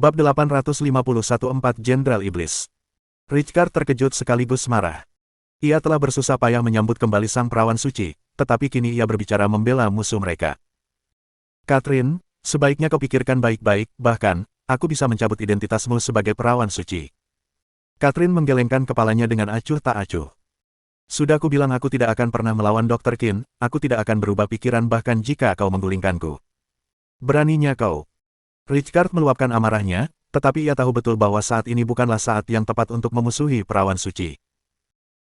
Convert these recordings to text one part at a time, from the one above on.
Bab 851 Jenderal Iblis. Richard terkejut sekaligus marah. Ia telah bersusah payah menyambut kembali sang perawan suci, tetapi kini ia berbicara membela musuh mereka. Catherine, sebaiknya kau pikirkan baik-baik, bahkan, aku bisa mencabut identitasmu sebagai perawan suci. Catherine menggelengkan kepalanya dengan acuh tak acuh. Sudah aku bilang aku tidak akan pernah melawan Dr. Qin, aku tidak akan berubah pikiran bahkan jika kau menggulingkanku. Beraninya kau. Richard meluapkan amarahnya, tetapi ia tahu betul bahwa saat ini bukanlah saat yang tepat untuk memusuhi perawan suci.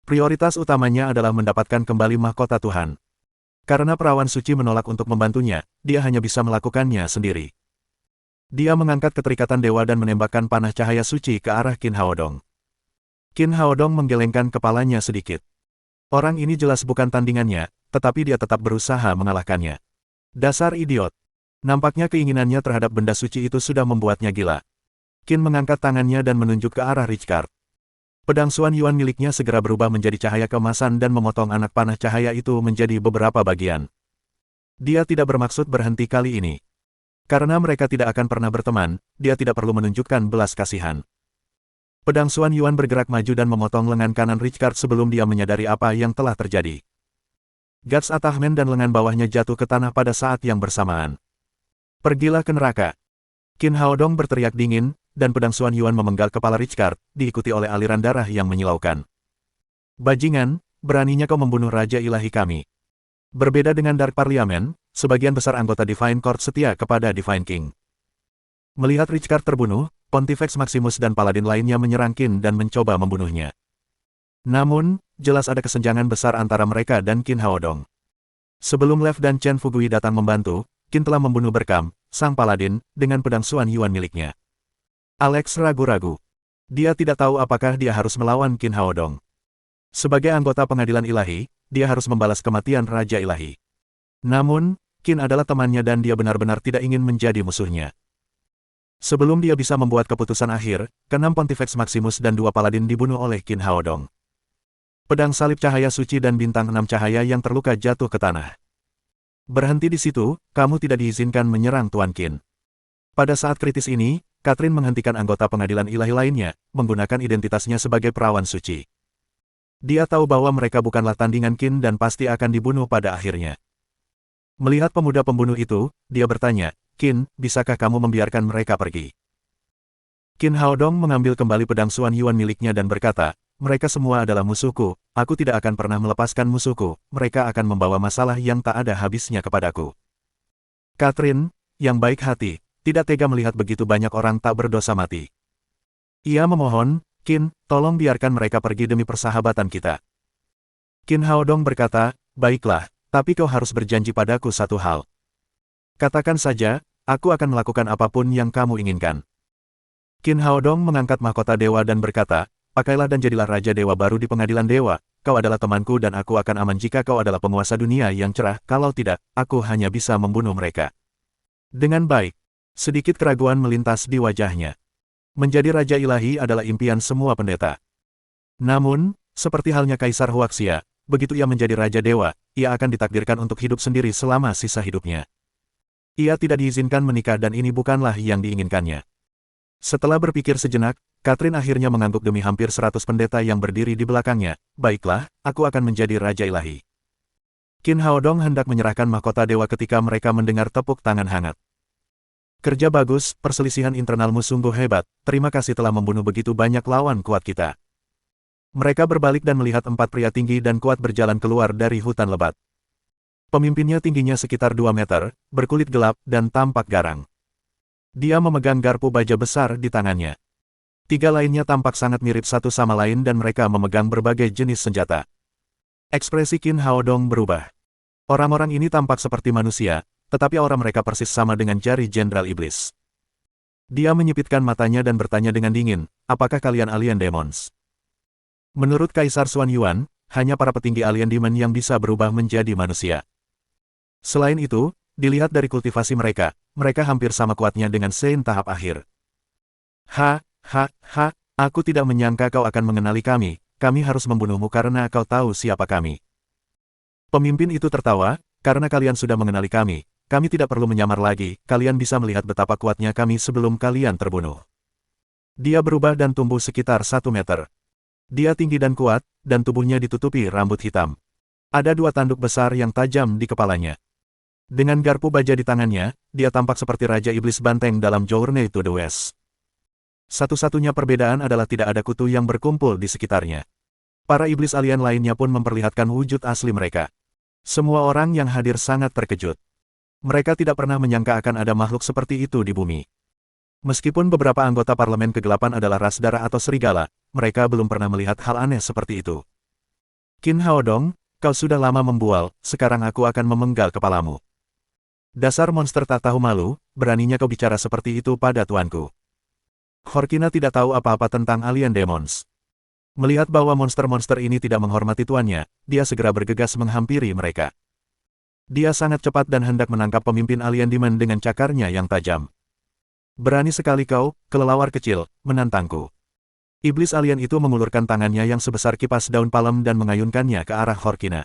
Prioritas utamanya adalah mendapatkan kembali mahkota Tuhan. Karena perawan suci menolak untuk membantunya, dia hanya bisa melakukannya sendiri. Dia mengangkat keterikatan dewa dan menembakkan panah cahaya suci ke arah Qin Haodong. Qin Haodong menggelengkan kepalanya sedikit. Orang ini jelas bukan tandingannya, tetapi dia tetap berusaha mengalahkannya. Dasar idiot. Nampaknya keinginannya terhadap benda suci itu sudah membuatnya gila. Qin mengangkat tangannya dan menunjuk ke arah Richard. Pedang Xuan Yuan miliknya segera berubah menjadi cahaya keemasan dan memotong anak panah cahaya itu menjadi beberapa bagian. Dia tidak bermaksud berhenti kali ini. Karena mereka tidak akan pernah berteman, dia tidak perlu menunjukkan belas kasihan. Pedang Xuan Yuan bergerak maju dan memotong lengan kanan Richard sebelum dia menyadari apa yang telah terjadi. Guts attachment dan lengan bawahnya jatuh ke tanah pada saat yang bersamaan. Pergilah ke neraka. Qin Haodong berteriak dingin, dan pedang Xuan Yuan memenggal kepala Richard, diikuti oleh aliran darah yang menyilaukan. Bajingan, beraninya kau membunuh Raja Ilahi kami. Berbeda dengan Dark Parliament, sebagian besar anggota Divine Court setia kepada Divine King. Melihat Richard terbunuh, Pontifex Maximus dan Paladin lainnya menyerang Qin dan mencoba membunuhnya. Namun, jelas ada kesenjangan besar antara mereka dan Qin Haodong. Sebelum Lev dan Chen Fugui datang membantu, Qin telah membunuh Berkam, sang paladin, dengan pedang Xuan Yuan miliknya. Alex ragu-ragu. Dia tidak tahu apakah dia harus melawan Qin Haodong. Sebagai anggota pengadilan ilahi, dia harus membalas kematian Raja Ilahi. Namun, Qin adalah temannya dan dia benar-benar tidak ingin menjadi musuhnya. Sebelum dia bisa membuat keputusan akhir, ke-6 Pontifex Maximus dan 2 paladin dibunuh oleh Qin Haodong. Pedang salib cahaya suci dan bintang 6 cahaya yang terluka jatuh ke tanah. Berhenti di situ, kamu tidak diizinkan menyerang Tuan Qin. Pada saat kritis ini, Catherine menghentikan anggota pengadilan ilahi lainnya, menggunakan identitasnya sebagai perawan suci. Dia tahu bahwa mereka bukanlah tandingan Qin dan pasti akan dibunuh pada akhirnya. Melihat pemuda pembunuh itu, dia bertanya, Qin, bisakah kamu membiarkan mereka pergi? Qin Haodong mengambil kembali pedang Xuan Yuan miliknya dan berkata, mereka semua adalah musuhku, aku tidak akan pernah melepaskan musuhku, mereka akan membawa masalah yang tak ada habisnya kepadaku. Catherine, yang baik hati, tidak tega melihat begitu banyak orang tak berdosa mati. Ia memohon, Qin, tolong biarkan mereka pergi demi persahabatan kita. Qin Haodong berkata, baiklah, tapi kau harus berjanji padaku satu hal. Katakan saja, aku akan melakukan apapun yang kamu inginkan. Qin Haodong mengangkat mahkota dewa dan berkata, pakailah dan jadilah Raja Dewa baru di pengadilan dewa, kau adalah temanku dan aku akan aman jika kau adalah penguasa dunia yang cerah, kalau tidak, aku hanya bisa membunuh mereka. Dengan baik, sedikit keraguan melintas di wajahnya. Menjadi Raja Ilahi adalah impian semua pendeta. Namun, seperti halnya Kaisar Huaxia, begitu ia menjadi Raja Dewa, ia akan ditakdirkan untuk hidup sendiri selama sisa hidupnya. Ia tidak diizinkan menikah dan ini bukanlah yang diinginkannya. Setelah berpikir sejenak, Catherine akhirnya mengangguk demi hampir 100 pendeta yang berdiri di belakangnya, baiklah, aku akan menjadi Raja Ilahi. Qin Haodong hendak menyerahkan mahkota dewa ketika mereka mendengar tepuk tangan hangat. Kerja bagus, perselisihan internalmu sungguh hebat, terima kasih telah membunuh begitu banyak lawan kuat kita. Mereka berbalik dan melihat 4 pria tinggi dan kuat berjalan keluar dari hutan lebat. Pemimpinnya tingginya sekitar 2 meter, berkulit gelap, dan tampak garang. Dia memegang garpu baja besar di tangannya. 3 lainnya tampak sangat mirip satu sama lain dan mereka memegang berbagai jenis senjata. Ekspresi Qin Haodong berubah. Orang-orang ini tampak seperti manusia, tetapi aura mereka persis sama dengan jari Jenderal Iblis. Dia menyipitkan matanya dan bertanya dengan dingin, apakah kalian alien demons? Menurut Kaisar Xuan Yuan, hanya para petinggi alien demon yang bisa berubah menjadi manusia. Selain itu, dilihat dari kultivasi mereka hampir sama kuatnya dengan Saint tahap akhir. Aku tidak menyangka kau akan mengenali kami harus membunuhmu karena kau tahu siapa kami. Pemimpin itu tertawa, karena kalian sudah mengenali kami, kami tidak perlu menyamar lagi, kalian bisa melihat betapa kuatnya kami sebelum kalian terbunuh. Dia berubah dan tumbuh sekitar 1 meter. Dia tinggi dan kuat, dan tubuhnya ditutupi rambut hitam. Ada 2 tanduk besar yang tajam di kepalanya. Dengan garpu baja di tangannya, dia tampak seperti Raja Iblis Banteng dalam Journey to the West. Satu-satunya perbedaan adalah tidak ada kutu yang berkumpul di sekitarnya. Para iblis alien lainnya pun memperlihatkan wujud asli mereka. Semua orang yang hadir sangat terkejut. Mereka tidak pernah menyangka akan ada makhluk seperti itu di bumi. Meskipun beberapa anggota parlemen kegelapan adalah ras darah atau serigala, mereka belum pernah melihat hal aneh seperti itu. Qin Haodong, kau sudah lama membual, sekarang aku akan memenggal kepalamu. Dasar monster tak tahu malu, beraninya kau bicara seperti itu pada tuanku. Horkina tidak tahu apa-apa tentang alien demons. Melihat bahwa monster-monster ini tidak menghormati tuannya, dia segera bergegas menghampiri mereka. Dia sangat cepat dan hendak menangkap pemimpin alien demon dengan cakarnya yang tajam. Berani sekali kau, kelelawar kecil, menantangku. Iblis alien itu mengulurkan tangannya yang sebesar kipas daun palem dan mengayunkannya ke arah Horkina.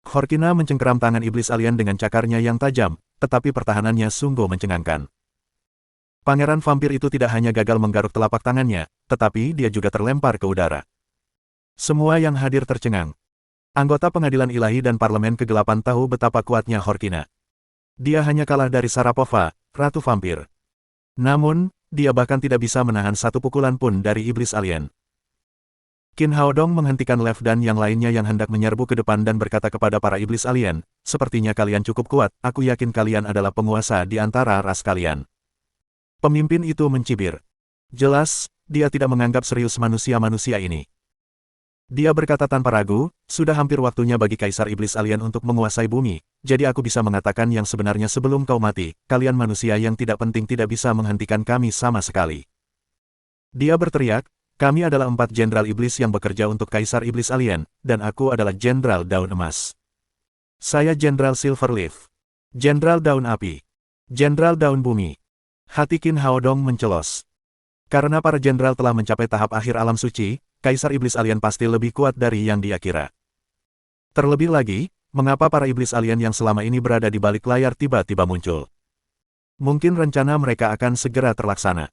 Horkina mencengkeram tangan iblis alien dengan cakarnya yang tajam, tetapi pertahanannya sungguh mencengangkan. Pangeran vampir itu tidak hanya gagal menggaruk telapak tangannya, tetapi dia juga terlempar ke udara. Semua yang hadir tercengang. Anggota pengadilan ilahi dan parlemen kegelapan tahu betapa kuatnya Horkina. Dia hanya kalah dari Sharapova, ratu vampir. Namun, dia bahkan tidak bisa menahan satu pukulan pun dari iblis alien. Qin Haodong menghentikan Lev dan yang lainnya yang hendak menyerbu ke depan dan berkata kepada para iblis alien, sepertinya kalian cukup kuat, aku yakin kalian adalah penguasa di antara ras kalian. Pemimpin itu mencibir. Jelas, dia tidak menganggap serius manusia-manusia ini. Dia berkata tanpa ragu, sudah hampir waktunya bagi Kaisar Iblis Alien untuk menguasai bumi, jadi aku bisa mengatakan yang sebenarnya sebelum kau mati, kalian manusia yang tidak penting tidak bisa menghentikan kami sama sekali. Dia berteriak, kami adalah 4 Jenderal Iblis yang bekerja untuk Kaisar Iblis Alien, dan aku adalah Jenderal Daun Emas. Saya Jenderal Silverleaf. Jenderal Daun Api. Jenderal Daun Bumi. Hati Qin Haodong mencelos. Karena para jenderal telah mencapai tahap akhir alam suci, Kaisar Iblis Alien pasti lebih kuat dari yang dia kira. Terlebih lagi, mengapa para iblis alien yang selama ini berada di balik layar tiba-tiba muncul? Mungkin rencana mereka akan segera terlaksana.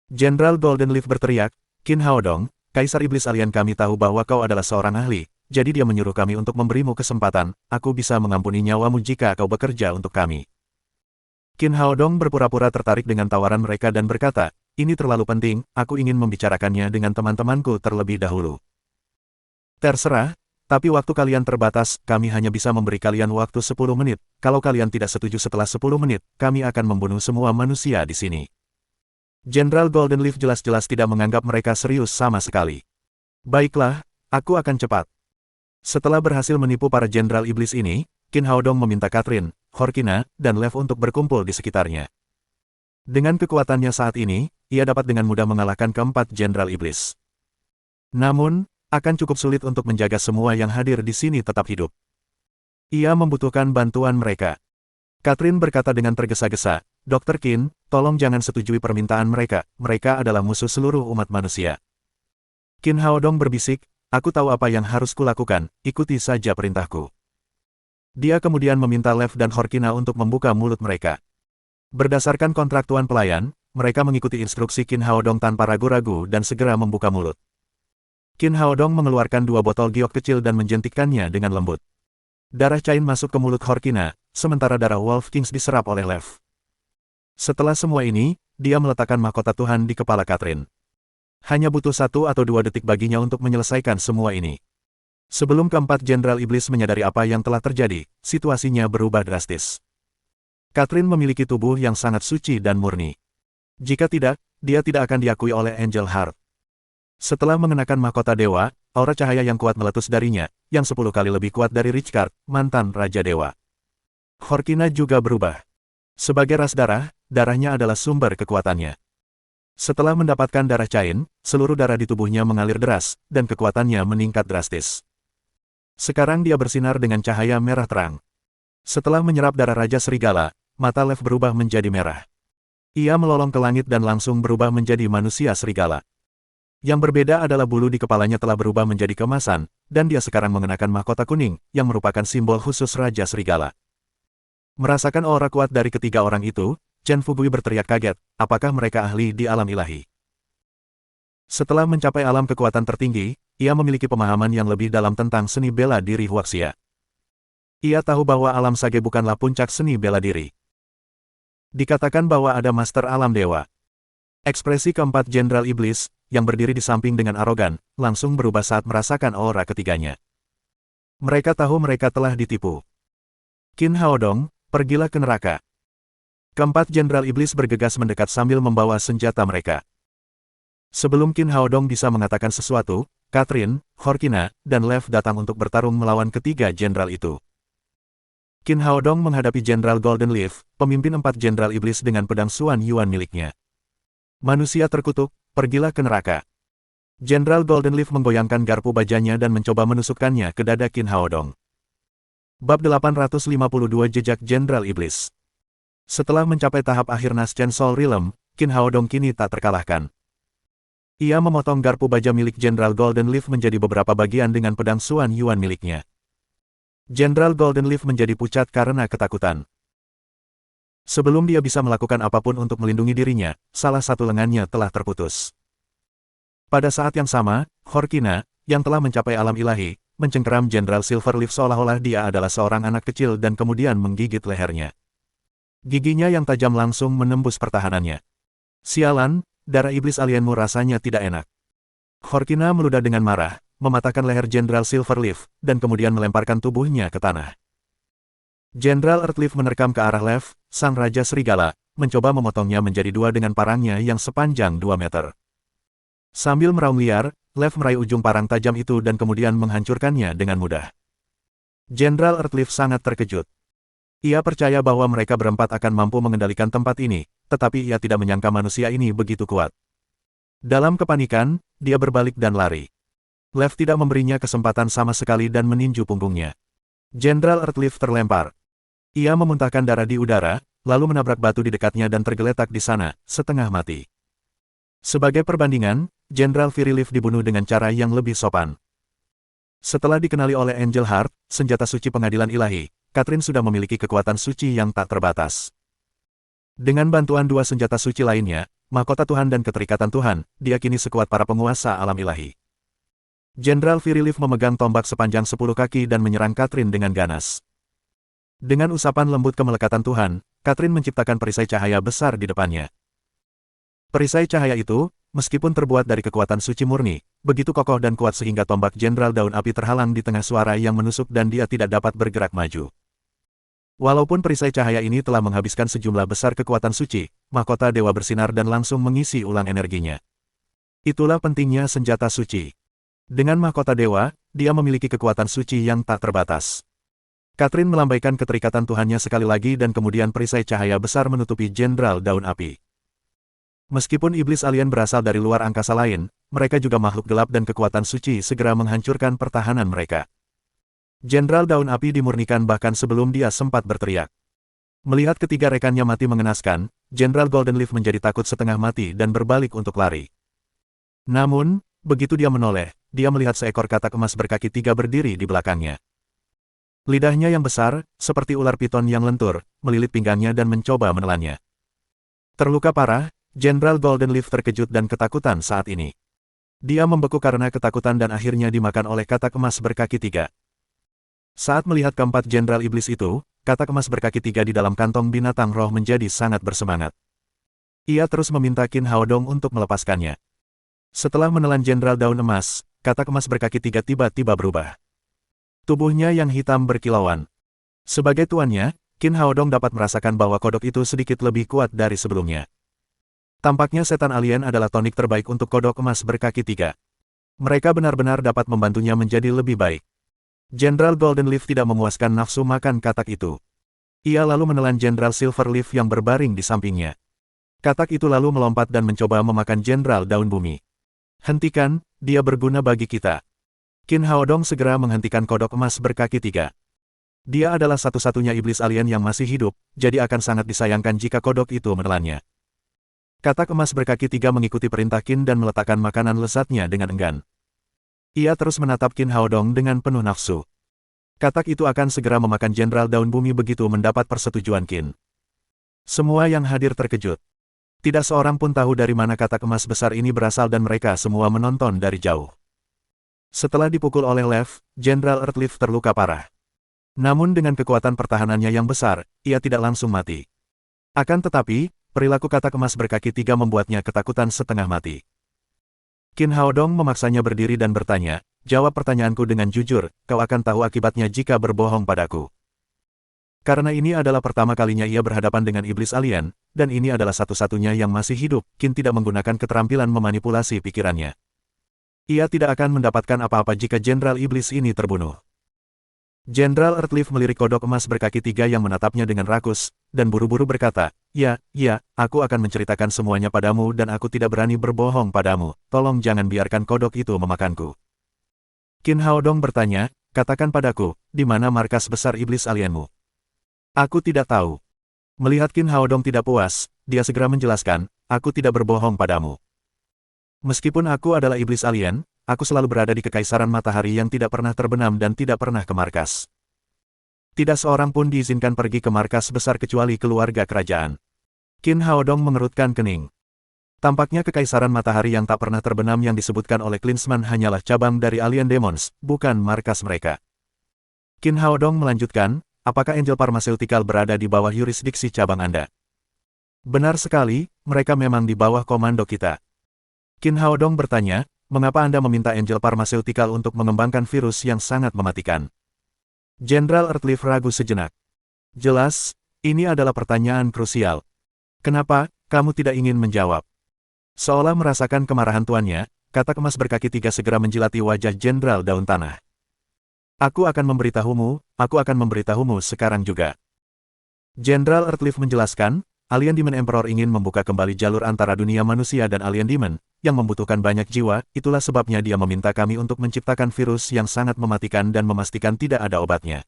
Jenderal Golden Leaf berteriak, Qin Haodong, Kaisar Iblis Alien kami tahu bahwa kau adalah seorang ahli, jadi dia menyuruh kami untuk memberimu kesempatan, aku bisa mengampuni nyawamu jika kau bekerja untuk kami. Qin Haodong berpura-pura tertarik dengan tawaran mereka dan berkata, ini terlalu penting, aku ingin membicarakannya dengan teman-temanku terlebih dahulu. Terserah, tapi waktu kalian terbatas, kami hanya bisa memberi kalian waktu 10 menit, kalau kalian tidak setuju setelah 10 menit, kami akan membunuh semua manusia di sini. Jenderal Golden Leaf jelas-jelas tidak menganggap mereka serius sama sekali. Baiklah, aku akan cepat. Setelah berhasil menipu para jenderal iblis ini, Qin Haodong meminta Catherine, Horkina, dan Lev untuk berkumpul di sekitarnya. Dengan kekuatannya saat ini, ia dapat dengan mudah mengalahkan keempat jenderal iblis. Namun, akan cukup sulit untuk menjaga semua yang hadir di sini tetap hidup. Ia membutuhkan bantuan mereka. Catherine berkata dengan tergesa-gesa, Dr. Qin, tolong jangan setujui permintaan mereka adalah musuh seluruh umat manusia. Qin Haodong berbisik, aku tahu apa yang harus kulakukan, ikuti saja perintahku. Dia kemudian meminta Lev dan Horkina untuk membuka mulut mereka. Berdasarkan kontraktuan pelayan, mereka mengikuti instruksi Qin Haodong tanpa ragu-ragu dan segera membuka mulut. Qin Haodong mengeluarkan 2 botol giok kecil dan menjentikkannya dengan lembut. Darah cair masuk ke mulut Horkina, sementara darah Wolf Kings diserap oleh Lev. Setelah semua ini, dia meletakkan mahkota Tuhan di kepala Catherine. Hanya butuh 1 atau 2 detik baginya untuk menyelesaikan semua ini. Sebelum keempat jenderal iblis menyadari apa yang telah terjadi, situasinya berubah drastis. Catherine memiliki tubuh yang sangat suci dan murni. Jika tidak, dia tidak akan diakui oleh Angel Heart. Setelah mengenakan mahkota dewa, aura cahaya yang kuat meletus darinya, yang 10 kali lebih kuat dari Richcard, mantan Raja Dewa. Horkina juga berubah. Sebagai ras darah, darahnya adalah sumber kekuatannya. Setelah mendapatkan darah Cain, seluruh darah di tubuhnya mengalir deras, dan kekuatannya meningkat drastis. Sekarang dia bersinar dengan cahaya merah terang. Setelah menyerap darah Raja Serigala, mata Lev berubah menjadi merah. Ia melolong ke langit dan langsung berubah menjadi manusia serigala. Yang berbeda adalah bulu di kepalanya telah berubah menjadi keemasan, dan dia sekarang mengenakan mahkota kuning, yang merupakan simbol khusus Raja Serigala. Merasakan aura kuat dari ketiga orang itu, Chen Fugui berteriak kaget, apakah mereka ahli di alam ilahi? Setelah mencapai alam kekuatan tertinggi, ia memiliki pemahaman yang lebih dalam tentang seni bela diri Huaxia. Ia tahu bahwa alam sage bukanlah puncak seni bela diri. Dikatakan bahwa ada master alam dewa. Ekspresi keempat Jenderal Iblis, yang berdiri di samping dengan arogan, langsung berubah saat merasakan aura ketiganya. Mereka tahu mereka telah ditipu. Qin Haodong, pergilah ke neraka. Keempat Jenderal Iblis bergegas mendekat sambil membawa senjata mereka. Sebelum Qin Haodong bisa mengatakan sesuatu, Catherine, Horkina, dan Lev datang untuk bertarung melawan ketiga jenderal itu. Qin Haodong menghadapi Jenderal Golden Leaf, pemimpin empat Jenderal Iblis dengan pedang Xuan Yuan miliknya. Manusia terkutuk, pergilah ke neraka. Jenderal Golden Leaf menggoyangkan garpu bajanya dan mencoba menusukkannya ke dada Qin Haodong. Bab 852 Jejak Jenderal Iblis. Setelah mencapai tahap akhir Naschen Soul Realm, Qin Haodong kini tak terkalahkan. Ia memotong garpu baja milik Jenderal Golden Leaf menjadi beberapa bagian dengan pedang Xuan Yuan miliknya. Jenderal Golden Leaf menjadi pucat karena ketakutan. Sebelum dia bisa melakukan apapun untuk melindungi dirinya, salah satu lengannya telah terputus. Pada saat yang sama, Horkina, yang telah mencapai alam ilahi, mencengkeram Jenderal Silverleaf seolah-olah dia adalah seorang anak kecil dan kemudian menggigit lehernya. Giginya yang tajam langsung menembus pertahanannya. Sialan, darah iblis alienmu rasanya tidak enak. Horkina meludah dengan marah, mematahkan leher Jenderal Silverleaf, dan kemudian melemparkan tubuhnya ke tanah. Jenderal Earthleaf menerkam ke arah Lev, sang Raja Serigala, mencoba memotongnya menjadi dua dengan parangnya yang sepanjang 2 meter. Sambil meraung liar, Lev meraih ujung parang tajam itu dan kemudian menghancurkannya dengan mudah. Jenderal Earthleaf sangat terkejut. Ia percaya bahwa mereka berempat akan mampu mengendalikan tempat ini, tetapi ia tidak menyangka manusia ini begitu kuat. Dalam kepanikan, dia berbalik dan lari. Lev tidak memberinya kesempatan sama sekali dan meninju punggungnya. Jenderal Earthleaf terlempar. Ia memuntahkan darah di udara, lalu menabrak batu di dekatnya dan tergeletak di sana, setengah mati. Sebagai perbandingan, Jenderal Firilief dibunuh dengan cara yang lebih sopan. Setelah dikenali oleh Angel Heart, senjata suci pengadilan ilahi, Catherine sudah memiliki kekuatan suci yang tak terbatas. Dengan bantuan dua senjata suci lainnya, mahkota Tuhan dan keterikatan Tuhan, dia kini sekuat para penguasa alam ilahi. Jenderal Firilief memegang tombak sepanjang 10 kaki dan menyerang Catherine dengan ganas. Dengan usapan lembut kemelekatan Tuhan, Catherine menciptakan perisai cahaya besar di depannya. Perisai cahaya itu, meskipun terbuat dari kekuatan suci murni, begitu kokoh dan kuat sehingga tombak Jenderal Daun Api terhalang di tengah suara yang menusuk dan dia tidak dapat bergerak maju. Walaupun perisai cahaya ini telah menghabiskan sejumlah besar kekuatan suci, mahkota dewa bersinar dan langsung mengisi ulang energinya. Itulah pentingnya senjata suci. Dengan mahkota dewa, dia memiliki kekuatan suci yang tak terbatas. Catherine melambaikan keterikatan Tuhannya sekali lagi dan kemudian perisai cahaya besar menutupi Jenderal Daun Api. Meskipun iblis alien berasal dari luar angkasa lain, mereka juga makhluk gelap dan kekuatan suci segera menghancurkan pertahanan mereka. Jenderal Daun Api dimurnikan bahkan sebelum dia sempat berteriak. Melihat ketiga rekannya mati mengenaskan, Jenderal Golden Leaf menjadi takut setengah mati dan berbalik untuk lari. Namun, begitu dia menoleh, dia melihat seekor katak emas berkaki 3 berdiri di belakangnya. Lidahnya yang besar, seperti ular piton yang lentur, melilit pinggangnya dan mencoba menelannya. Terluka parah, Jenderal Golden Leaf terkejut dan ketakutan saat ini. Dia membeku karena ketakutan dan akhirnya dimakan oleh katak emas berkaki 3. Saat melihat keempat Jenderal Iblis itu, katak emas berkaki 3 di dalam kantong binatang roh menjadi sangat bersemangat. Ia terus meminta Qin Haodong untuk melepaskannya. Setelah menelan Jenderal Daun Emas, katak emas berkaki 3 tiba-tiba berubah. Tubuhnya yang hitam berkilauan. Sebagai tuannya, Qin Haodong dapat merasakan bahwa kodok itu sedikit lebih kuat dari sebelumnya. Tampaknya setan alien adalah tonik terbaik untuk kodok emas berkaki 3. Mereka benar-benar dapat membantunya menjadi lebih baik. Jenderal Golden Leaf tidak memuaskan nafsu makan katak itu. Ia lalu menelan Jenderal Silverleaf yang berbaring di sampingnya. Katak itu lalu melompat dan mencoba memakan Jenderal Daun Bumi. Hentikan, dia berguna bagi kita. Qin Haodong segera menghentikan kodok emas berkaki 3. Dia adalah satu-satunya iblis alien yang masih hidup, jadi akan sangat disayangkan jika kodok itu menelannya. Katak emas berkaki 3 mengikuti perintah Qin dan meletakkan makanan lezatnya dengan enggan. Ia terus menatap Qin Haodong dengan penuh nafsu. Katak itu akan segera memakan Jenderal Daun Bumi begitu mendapat persetujuan Qin. Semua yang hadir terkejut. Tidak seorang pun tahu dari mana katak emas besar ini berasal dan mereka semua menonton dari jauh. Setelah dipukul oleh Lev, Jenderal Earthleaf terluka parah. Namun dengan kekuatan pertahanannya yang besar, ia tidak langsung mati. Akan tetapi, perilaku katak emas berkaki 3 membuatnya ketakutan setengah mati. Qin Haodong memaksanya berdiri dan bertanya, "Jawab pertanyaanku dengan jujur, kau akan tahu akibatnya jika berbohong padaku." Karena ini adalah pertama kalinya ia berhadapan dengan iblis alien, dan ini adalah satu-satunya yang masih hidup, Qin tidak menggunakan keterampilan memanipulasi pikirannya. Ia tidak akan mendapatkan apa-apa jika Jenderal Iblis ini terbunuh. Jenderal Earthleaf melirik kodok emas berkaki 3 yang menatapnya dengan rakus, dan buru-buru berkata, Ya, aku akan menceritakan semuanya padamu dan aku tidak berani berbohong padamu, tolong jangan biarkan kodok itu memakanku." Qin Haodong bertanya, "Katakan padaku, di mana markas besar iblis alienmu?" "Aku tidak tahu." Melihat Qin Haodong tidak puas, dia segera menjelaskan, "Aku tidak berbohong padamu. Meskipun aku adalah iblis alien, aku selalu berada di Kekaisaran Matahari yang tidak pernah terbenam dan tidak pernah ke markas. Tidak seorang pun diizinkan pergi ke markas besar kecuali keluarga kerajaan." Qin Haodong mengerutkan kening. Tampaknya Kekaisaran Matahari yang tak pernah terbenam yang disebutkan oleh Klinsmann hanyalah cabang dari Alien Demons, bukan markas mereka. Qin Haodong melanjutkan, "Apakah Angel Pharmaceutical berada di bawah yurisdiksi cabang Anda?" "Benar sekali, mereka memang di bawah komando kita." Qin Haodong bertanya, "Mengapa Anda meminta Angel Pharmaceutical untuk mengembangkan virus yang sangat mematikan?" Jenderal Earthleaf ragu sejenak. "Jelas, ini adalah pertanyaan krusial. Kenapa, kamu tidak ingin menjawab?" Seolah merasakan kemarahan tuannya, katak emas berkaki 3 segera menjilati wajah Jenderal Daun Tanah. Aku akan memberitahumu sekarang juga." Jenderal Earthleaf menjelaskan, Alien Demon Emperor ingin membuka kembali jalur antara dunia manusia dan Alien Demon, yang membutuhkan banyak jiwa, itulah sebabnya dia meminta kami untuk menciptakan virus yang sangat mematikan dan memastikan tidak ada obatnya.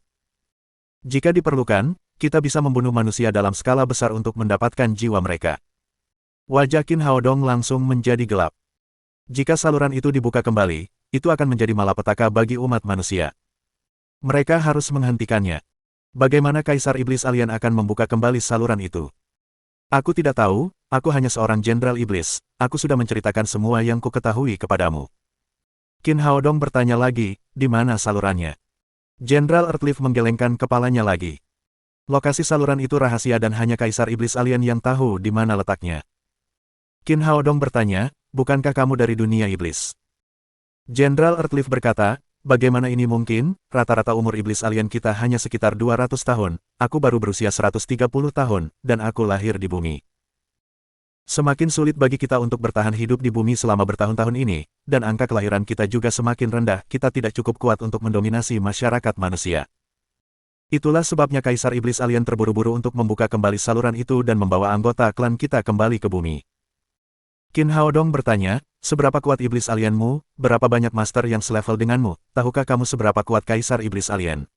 Jika diperlukan, kita bisa membunuh manusia dalam skala besar untuk mendapatkan jiwa mereka. Wajah Qin Haodong langsung menjadi gelap. Jika saluran itu dibuka kembali, itu akan menjadi malapetaka bagi umat manusia. Mereka harus menghentikannya. Bagaimana Kaisar Iblis Alien akan membuka kembali saluran itu? "Aku tidak tahu, aku hanya seorang Jenderal Iblis, aku sudah menceritakan semua yang ku ketahui kepadamu." Qin Haodong bertanya lagi, "Di mana salurannya?" Jenderal Earthleaf menggelengkan kepalanya lagi. Lokasi saluran itu rahasia dan hanya Kaisar Iblis Alien yang tahu di mana letaknya. Qin Haodong bertanya, "Bukankah kamu dari dunia iblis?" Jenderal Earthleaf berkata, "Bagaimana ini mungkin? Rata-rata umur iblis alien kita hanya sekitar 200 tahun, aku baru berusia 130 tahun, dan aku lahir di bumi. Semakin sulit bagi kita untuk bertahan hidup di bumi selama bertahun-tahun ini, dan angka kelahiran kita juga semakin rendah, kita tidak cukup kuat untuk mendominasi masyarakat manusia. Itulah sebabnya Kaisar Iblis Alien terburu-buru untuk membuka kembali saluran itu dan membawa anggota klan kita kembali ke bumi." Qin Haodong bertanya, "Seberapa kuat iblis alienmu? Berapa banyak master yang selevel denganmu? Tahukah kamu seberapa kuat Kaisar Iblis Alien?"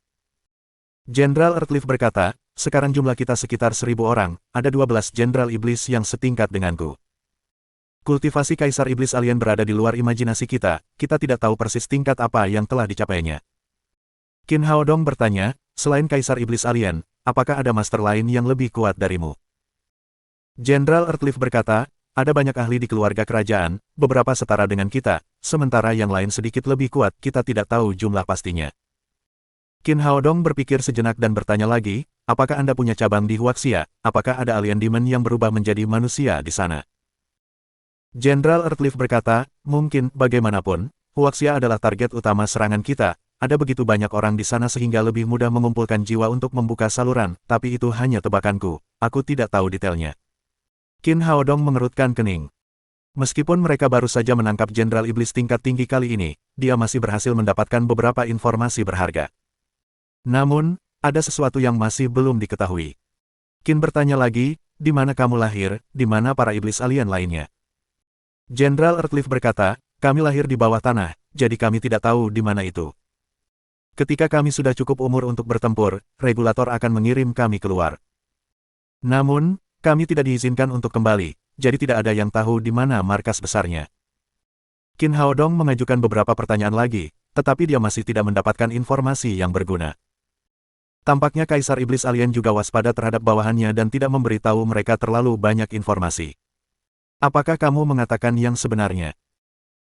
Jenderal Earthleaf berkata, "Sekarang jumlah kita sekitar 1.000 orang, ada 12 Jenderal Iblis yang setingkat denganku. Kultivasi Kaisar Iblis Alien berada di luar imajinasi kita tidak tahu persis tingkat apa yang telah dicapainya." Qin Haodong bertanya, "Selain Kaisar Iblis Alien, apakah ada master lain yang lebih kuat darimu?" Jenderal Earthleaf berkata, "Ada banyak ahli di keluarga kerajaan, beberapa setara dengan kita, sementara yang lain sedikit lebih kuat, kita tidak tahu jumlah pastinya." Qin Haodong berpikir sejenak dan bertanya lagi, "Apakah Anda punya cabang di Huaxia? Apakah ada alien demon yang berubah menjadi manusia di sana?" Jenderal Earthleaf berkata, "Mungkin, bagaimanapun, Huaxia adalah target utama serangan kita, ada begitu banyak orang di sana sehingga lebih mudah mengumpulkan jiwa untuk membuka saluran, tapi itu hanya tebakanku, aku tidak tahu detailnya." Qin Haodong mengerutkan kening. Meskipun mereka baru saja menangkap Jenderal Iblis tingkat tinggi kali ini, dia masih berhasil mendapatkan beberapa informasi berharga. Namun, ada sesuatu yang masih belum diketahui. Qin bertanya lagi, "Di mana kamu lahir, di mana para iblis alien lainnya?" Jenderal Earthleaf berkata, "Kami lahir di bawah tanah, jadi kami tidak tahu di mana itu. Ketika kami sudah cukup umur untuk bertempur, regulator akan mengirim kami keluar. Namun, kami tidak diizinkan untuk kembali, jadi tidak ada yang tahu di mana markas besarnya." Qin Haodong mengajukan beberapa pertanyaan lagi, tetapi dia masih tidak mendapatkan informasi yang berguna. Tampaknya Kaisar Iblis Alien juga waspada terhadap bawahannya dan tidak memberitahu mereka terlalu banyak informasi. Apakah kamu mengatakan yang sebenarnya?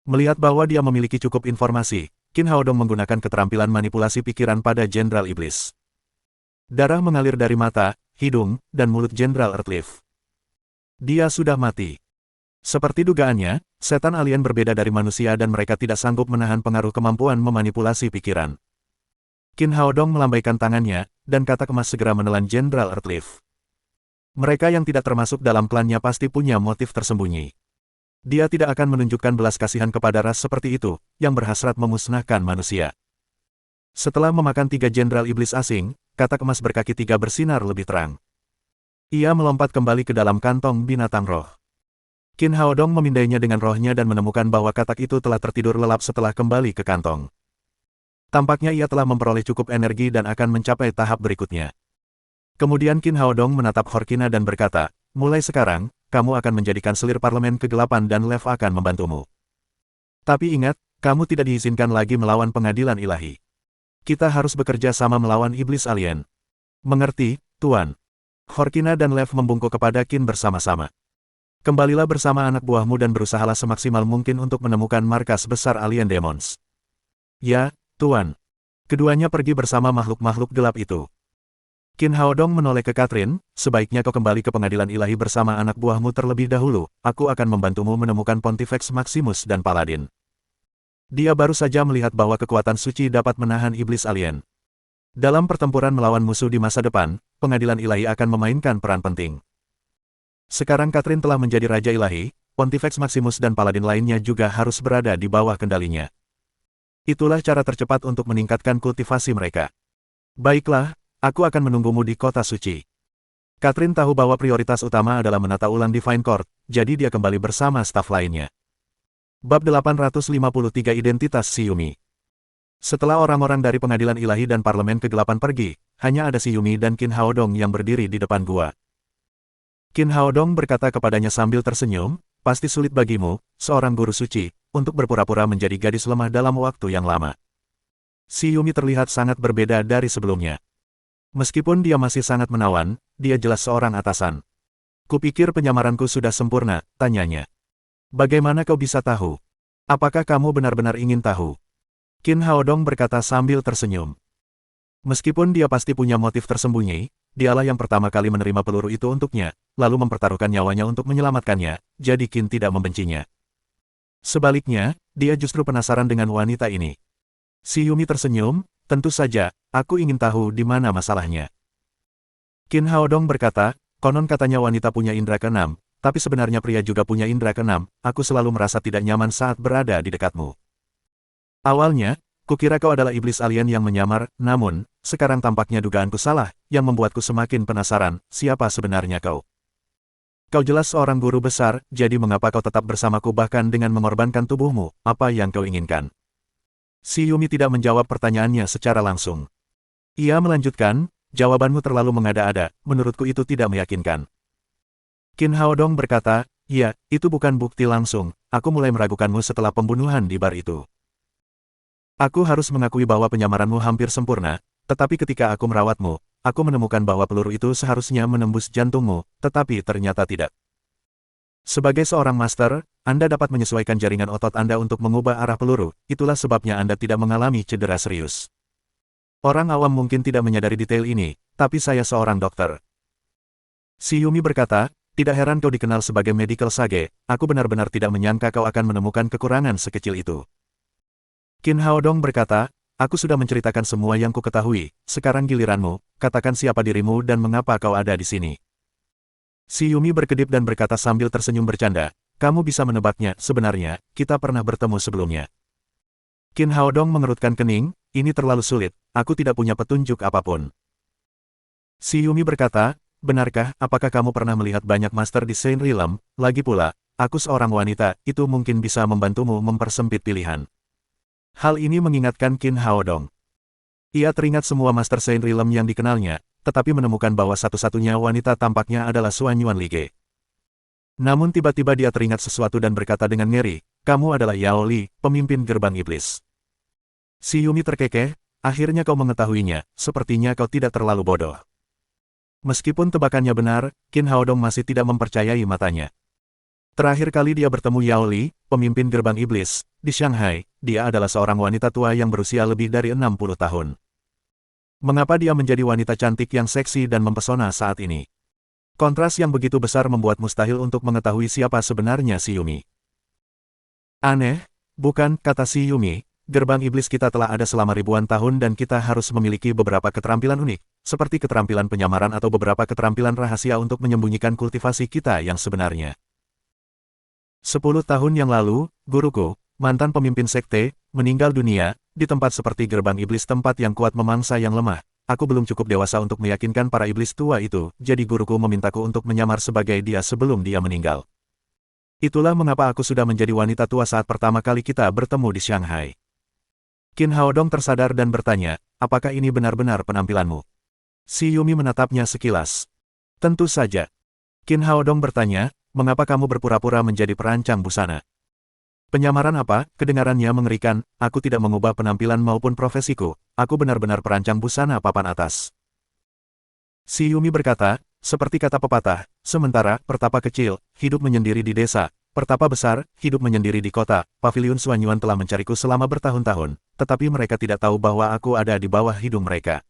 Melihat bahwa dia memiliki cukup informasi, Qin Haodong menggunakan keterampilan manipulasi pikiran pada Jenderal Iblis. Darah mengalir dari mata, hidung, dan mulut Jenderal Earthleaf. Dia sudah mati. Seperti dugaannya, setan alien berbeda dari manusia dan mereka tidak sanggup menahan pengaruh kemampuan memanipulasi pikiran. Qin Haodong melambaikan tangannya, dan katak emas segera menelan Jenderal Earthleaf. Mereka yang tidak termasuk dalam klannya pasti punya motif tersembunyi. Dia tidak akan menunjukkan belas kasihan kepada ras seperti itu, yang berhasrat memusnahkan manusia. Setelah memakan 3 Jenderal Iblis asing, katak emas berkaki 3 bersinar lebih terang. Ia melompat kembali ke dalam kantong binatang roh. Qin Haodong memindainya dengan rohnya dan menemukan bahwa katak itu telah tertidur lelap setelah kembali ke kantong. Tampaknya ia telah memperoleh cukup energi dan akan mencapai tahap berikutnya. Kemudian Qin Haodong menatap Horkina dan berkata, mulai sekarang, kamu akan menjadikan selir parlemen kegelapan dan Lev akan membantumu. Tapi ingat, kamu tidak diizinkan lagi melawan pengadilan ilahi. Kita harus bekerja sama melawan iblis alien. Mengerti, Tuan? Horkina dan Lev membungkuk kepada Qin bersama-sama. Kembalilah bersama anak buahmu dan berusahalah semaksimal mungkin untuk menemukan markas besar alien demons. Ya, Tuan. Keduanya pergi bersama makhluk-makhluk gelap itu. Qin Haodong menoleh ke Catherine, sebaiknya kau kembali ke pengadilan ilahi bersama anak buahmu terlebih dahulu, aku akan membantumu menemukan Pontifex Maximus dan Paladin. Dia baru saja melihat bahwa kekuatan suci dapat menahan iblis alien. Dalam pertempuran melawan musuh di masa depan, pengadilan ilahi akan memainkan peran penting. Sekarang Catherine telah menjadi Raja Ilahi, Pontifex Maximus dan Paladin lainnya juga harus berada di bawah kendalinya. Itulah cara tercepat untuk meningkatkan kultivasi mereka. Baiklah, aku akan menunggumu di kota suci. Catherine tahu bahwa prioritas utama adalah menata ulang Divine Court, jadi dia kembali bersama staf lainnya. Bab 853 Identitas Si Yumi. Setelah orang-orang dari pengadilan ilahi dan parlemen kegelapan pergi, hanya ada Si Yumi dan Qin Haodong yang berdiri di depan gua. Qin Haodong berkata kepadanya sambil tersenyum, pasti sulit bagimu, seorang guru suci, untuk berpura-pura menjadi gadis lemah dalam waktu yang lama. Si Yumi terlihat sangat berbeda dari sebelumnya. Meskipun dia masih sangat menawan, dia jelas seorang atasan. Kupikir penyamaranku sudah sempurna, tanyanya. Bagaimana kau bisa tahu? Apakah kamu benar-benar ingin tahu? Qin Haodong berkata sambil tersenyum. Meskipun dia pasti punya motif tersembunyi, dialah yang pertama kali menerima peluru itu untuknya, lalu mempertaruhkan nyawanya untuk menyelamatkannya, jadi Qin tidak membencinya. Sebaliknya, dia justru penasaran dengan wanita ini. Si Yumi tersenyum, tentu saja, aku ingin tahu di mana masalahnya. Qin Haodong berkata, konon katanya wanita punya indera keenam, tapi sebenarnya pria juga punya indera keenam, aku selalu merasa tidak nyaman saat berada di dekatmu. Awalnya, kukira kau adalah iblis alien yang menyamar, namun, sekarang tampaknya dugaanku salah, yang membuatku semakin penasaran, siapa sebenarnya kau? Kau jelas seorang guru besar, jadi mengapa kau tetap bersamaku bahkan dengan mengorbankan tubuhmu, apa yang kau inginkan? Si Yumi tidak menjawab pertanyaannya secara langsung. Ia melanjutkan, jawabanmu terlalu mengada-ada, menurutku itu tidak meyakinkan. Qin Haodong berkata, ya, itu bukan bukti langsung, aku mulai meragukanmu setelah pembunuhan di bar itu. Aku harus mengakui bahwa penyamaranmu hampir sempurna, tetapi ketika aku merawatmu, aku menemukan bahwa peluru itu seharusnya menembus jantungmu, tetapi ternyata tidak. Sebagai seorang master, Anda dapat menyesuaikan jaringan otot Anda untuk mengubah arah peluru, itulah sebabnya Anda tidak mengalami cedera serius. Orang awam mungkin tidak menyadari detail ini, tapi saya seorang dokter. Si Yumi berkata, tidak heran kau dikenal sebagai medical sage, aku benar-benar tidak menyangka kau akan menemukan kekurangan sekecil itu. Qin Haodong berkata, aku sudah menceritakan semua yang ku ketahui, sekarang giliranmu, katakan siapa dirimu dan mengapa kau ada di sini. Si Yumi berkedip dan berkata sambil tersenyum bercanda, kamu bisa menebaknya, sebenarnya, kita pernah bertemu sebelumnya. Qin Haodong mengerutkan kening, ini terlalu sulit, aku tidak punya petunjuk apapun. Si Yumi berkata, benarkah, apakah kamu pernah melihat banyak master di Saint Realm, lagi pula, aku seorang wanita, itu mungkin bisa membantumu mempersempit pilihan. Hal ini mengingatkan Qin Haodong. Ia teringat semua Master Saint Realm yang dikenalnya, tetapi menemukan bahwa satu-satunya wanita tampaknya adalah Xuan Yuan Lige. Namun tiba-tiba dia teringat sesuatu dan berkata dengan ngeri, kamu adalah Yao Li, pemimpin gerbang iblis. Si Yumi terkekeh, akhirnya kau mengetahuinya, sepertinya kau tidak terlalu bodoh. Meskipun tebakannya benar, Qin Haodong masih tidak mempercayai matanya. Terakhir kali dia bertemu Yao Li, pemimpin gerbang iblis, di Shanghai, dia adalah seorang wanita tua yang berusia lebih dari 60 tahun. Mengapa dia menjadi wanita cantik yang seksi dan mempesona saat ini? Kontras yang begitu besar membuat mustahil untuk mengetahui siapa sebenarnya si Yumi. Aneh, bukan, kata si Yumi, gerbang iblis kita telah ada selama ribuan tahun dan kita harus memiliki beberapa keterampilan unik, seperti keterampilan penyamaran atau beberapa keterampilan rahasia untuk menyembunyikan kultivasi kita yang sebenarnya. 10 tahun yang lalu, guruku, mantan pemimpin sekte, meninggal dunia, di tempat seperti gerbang iblis, tempat yang kuat memangsa yang lemah. Aku belum cukup dewasa untuk meyakinkan para iblis tua itu, jadi guruku memintaku untuk menyamar sebagai dia sebelum dia meninggal. Itulah mengapa aku sudah menjadi wanita tua saat pertama kali kita bertemu di Shanghai. Qin Haodong tersadar dan bertanya, apakah ini benar-benar penampilanmu? Si Yumi menatapnya sekilas. Tentu saja. Qin Haodong bertanya, mengapa kamu berpura-pura menjadi perancang busana? Penyamaran apa? Kedengarannya mengerikan, aku tidak mengubah penampilan maupun profesiku, aku benar-benar perancang busana papan atas. Si Yumi berkata, seperti kata pepatah, sementara pertapa kecil, hidup menyendiri di desa, pertapa besar, hidup menyendiri di kota, Paviliun Suanyuan telah mencariku selama bertahun-tahun, tetapi mereka tidak tahu bahwa aku ada di bawah hidung mereka.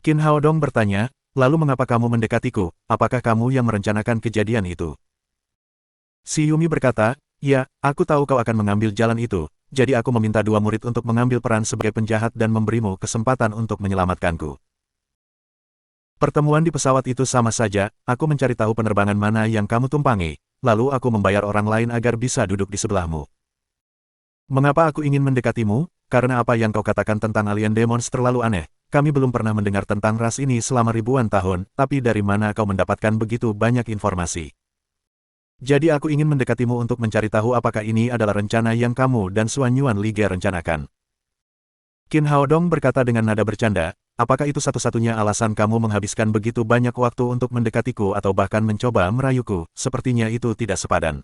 Qin Haodong bertanya, lalu mengapa kamu mendekatiku, apakah kamu yang merencanakan kejadian itu? Si Yumi berkata, ya, aku tahu kau akan mengambil jalan itu, jadi aku meminta 2 murid untuk mengambil peran sebagai penjahat dan memberimu kesempatan untuk menyelamatkanku. Pertemuan di pesawat itu sama saja, aku mencari tahu penerbangan mana yang kamu tumpangi, lalu aku membayar orang lain agar bisa duduk di sebelahmu. Mengapa aku ingin mendekatimu? Karena apa yang kau katakan tentang alien demons terlalu aneh, kami belum pernah mendengar tentang ras ini selama ribuan tahun, tapi dari mana kau mendapatkan begitu banyak informasi? Jadi aku ingin mendekatimu untuk mencari tahu apakah ini adalah rencana yang kamu dan Suanyuan Lige rencanakan. Qin Haodong berkata dengan nada bercanda, apakah itu satu-satunya alasan kamu menghabiskan begitu banyak waktu untuk mendekatiku atau bahkan mencoba merayuku, sepertinya itu tidak sepadan.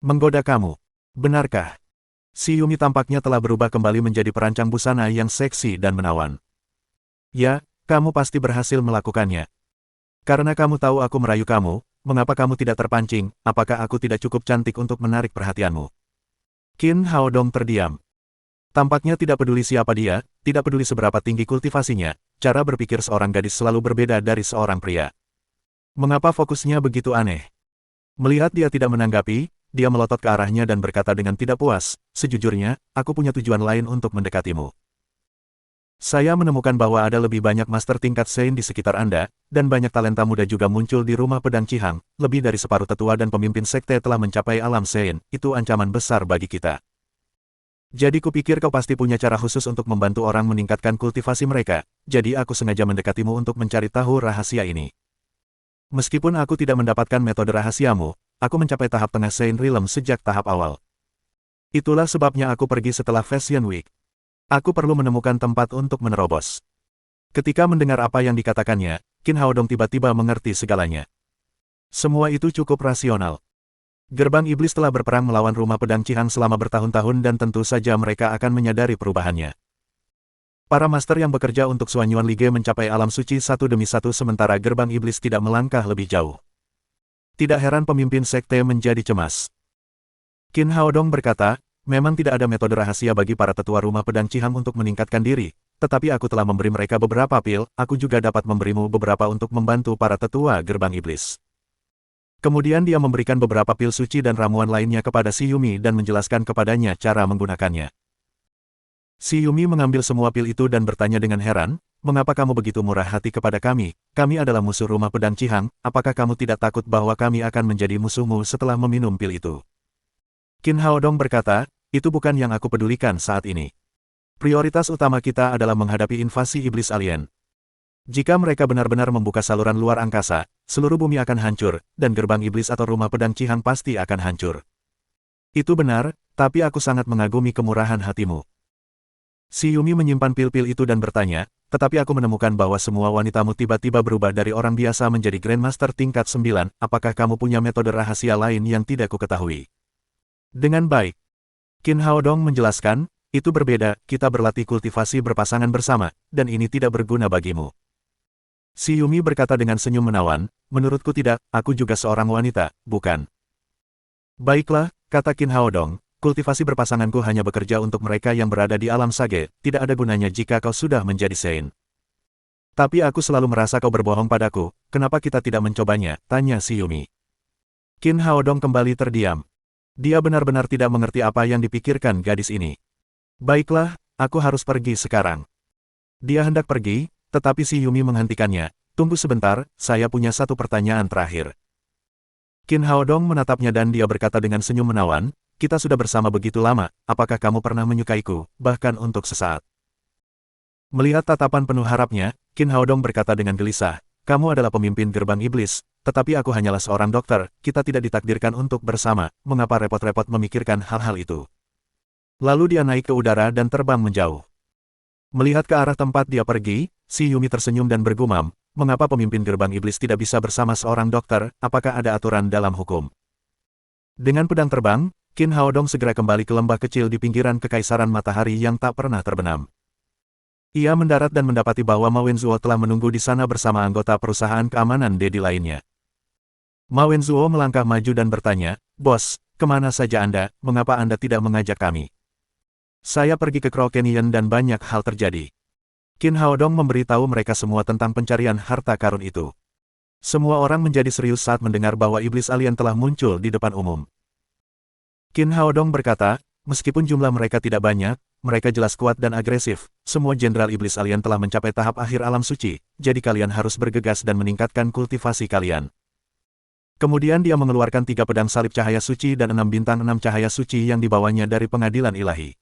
Menggoda kamu. Benarkah? Si Yumi tampaknya telah berubah kembali menjadi perancang busana yang seksi dan menawan. Ya, kamu pasti berhasil melakukannya. Karena kamu tahu aku merayu kamu, mengapa kamu tidak terpancing, apakah aku tidak cukup cantik untuk menarik perhatianmu? Qin Haodong terdiam. Tampaknya tidak peduli siapa dia, tidak peduli seberapa tinggi kultivasinya, cara berpikir seorang gadis selalu berbeda dari seorang pria. Mengapa fokusnya begitu aneh? Melihat dia tidak menanggapi, dia melotot ke arahnya dan berkata dengan tidak puas, sejujurnya, aku punya tujuan lain untuk mendekatimu. Saya menemukan bahwa ada lebih banyak master tingkat Sein di sekitar Anda, dan banyak talenta muda juga muncul di rumah pedang Qihang, lebih dari separuh tetua dan pemimpin sekte telah mencapai alam Sein, itu ancaman besar bagi kita. Jadi kupikir kau pasti punya cara khusus untuk membantu orang meningkatkan kultivasi mereka, jadi aku sengaja mendekatimu untuk mencari tahu rahasia ini. Meskipun aku tidak mendapatkan metode rahasiamu, aku mencapai tahap tengah Sein Realm sejak tahap awal. Itulah sebabnya aku pergi setelah Fashion Week. Aku perlu menemukan tempat untuk menerobos. Ketika mendengar apa yang dikatakannya, Qin Haodong tiba-tiba mengerti segalanya. Semua itu cukup rasional. Gerbang iblis telah berperang melawan rumah pedang Qihang selama bertahun-tahun dan tentu saja mereka akan menyadari perubahannya. Para master yang bekerja untuk Suanyuan Lige mencapai alam suci satu demi satu sementara gerbang iblis tidak melangkah lebih jauh. Tidak heran pemimpin sekte menjadi cemas. Qin Haodong berkata, memang tidak ada metode rahasia bagi para tetua rumah pedang Qihang untuk meningkatkan diri, tetapi aku telah memberi mereka beberapa pil, aku juga dapat memberimu beberapa untuk membantu para tetua gerbang iblis. Kemudian dia memberikan beberapa pil suci dan ramuan lainnya kepada si Yumi dan menjelaskan kepadanya cara menggunakannya. Si Yumi mengambil semua pil itu dan bertanya dengan heran, mengapa kamu begitu murah hati kepada kami adalah musuh rumah pedang Qihang, apakah kamu tidak takut bahwa kami akan menjadi musuhmu setelah meminum pil itu? Qin Haodong berkata, itu bukan yang aku pedulikan saat ini. Prioritas utama kita adalah menghadapi invasi iblis alien. Jika mereka benar-benar membuka saluran luar angkasa, seluruh bumi akan hancur, dan gerbang iblis atau rumah pedang Qihang pasti akan hancur. Itu benar, tapi aku sangat mengagumi kemurahan hatimu. Si Yumi menyimpan pil-pil itu dan bertanya, tetapi aku menemukan bahwa semua wanitamu tiba-tiba berubah dari orang biasa menjadi Grandmaster tingkat 9, apakah kamu punya metode rahasia lain yang tidak ku ketahui? Dengan baik. Qin Haodong menjelaskan, Itu berbeda, kita berlatih kultivasi berpasangan bersama, dan ini tidak berguna bagimu. Si Yumi berkata dengan senyum menawan, menurutku tidak, aku juga seorang wanita, bukan? Baiklah, kata Qin Haodong, kultivasi berpasanganku hanya bekerja untuk mereka yang berada di alam sage, tidak ada gunanya jika kau sudah menjadi Sein. Tapi aku selalu merasa kau berbohong padaku, kenapa kita tidak mencobanya, tanya si Yumi. Qin Haodong kembali terdiam. Dia benar-benar tidak mengerti apa yang dipikirkan gadis ini. Baiklah, aku harus pergi sekarang. Dia hendak pergi, tetapi si Yumi menghentikannya. Tunggu sebentar, saya punya satu pertanyaan terakhir. Qin Haodong menatapnya dan dia berkata dengan senyum menawan, kita sudah bersama begitu lama, apakah kamu pernah menyukaiku, bahkan untuk sesaat? Melihat tatapan penuh harapnya, Qin Haodong berkata dengan gelisah, kamu adalah pemimpin gerbang iblis, tetapi aku hanyalah seorang dokter, kita tidak ditakdirkan untuk bersama, mengapa repot-repot memikirkan hal-hal itu? Lalu dia naik ke udara dan terbang menjauh. Melihat ke arah tempat dia pergi, si Yumi tersenyum dan bergumam, mengapa pemimpin gerbang iblis tidak bisa bersama seorang dokter, apakah ada aturan dalam hukum? Dengan pedang terbang, Qin Haodong segera kembali ke lembah kecil di pinggiran kekaisaran matahari yang tak pernah terbenam. Ia mendarat dan mendapati bahwa Ma Wenzhuo telah menunggu di sana bersama anggota perusahaan keamanan Dedi lainnya. Ma Wenzhuo melangkah maju dan bertanya, Bos, kemana saja Anda, mengapa Anda tidak mengajak kami? Saya pergi ke Crow Canyon dan banyak hal terjadi. Qin Haodong memberitahu mereka semua tentang pencarian harta karun itu. Semua orang menjadi serius saat mendengar bahwa iblis alien telah muncul di depan umum. Qin Haodong berkata, meskipun jumlah mereka tidak banyak, mereka jelas kuat dan agresif. Semua jenderal iblis alien telah mencapai tahap akhir alam suci, jadi kalian harus bergegas dan meningkatkan kultivasi kalian. Kemudian dia mengeluarkan 3 pedang salib cahaya suci dan 6 bintang 6 cahaya suci yang dibawanya dari pengadilan ilahi.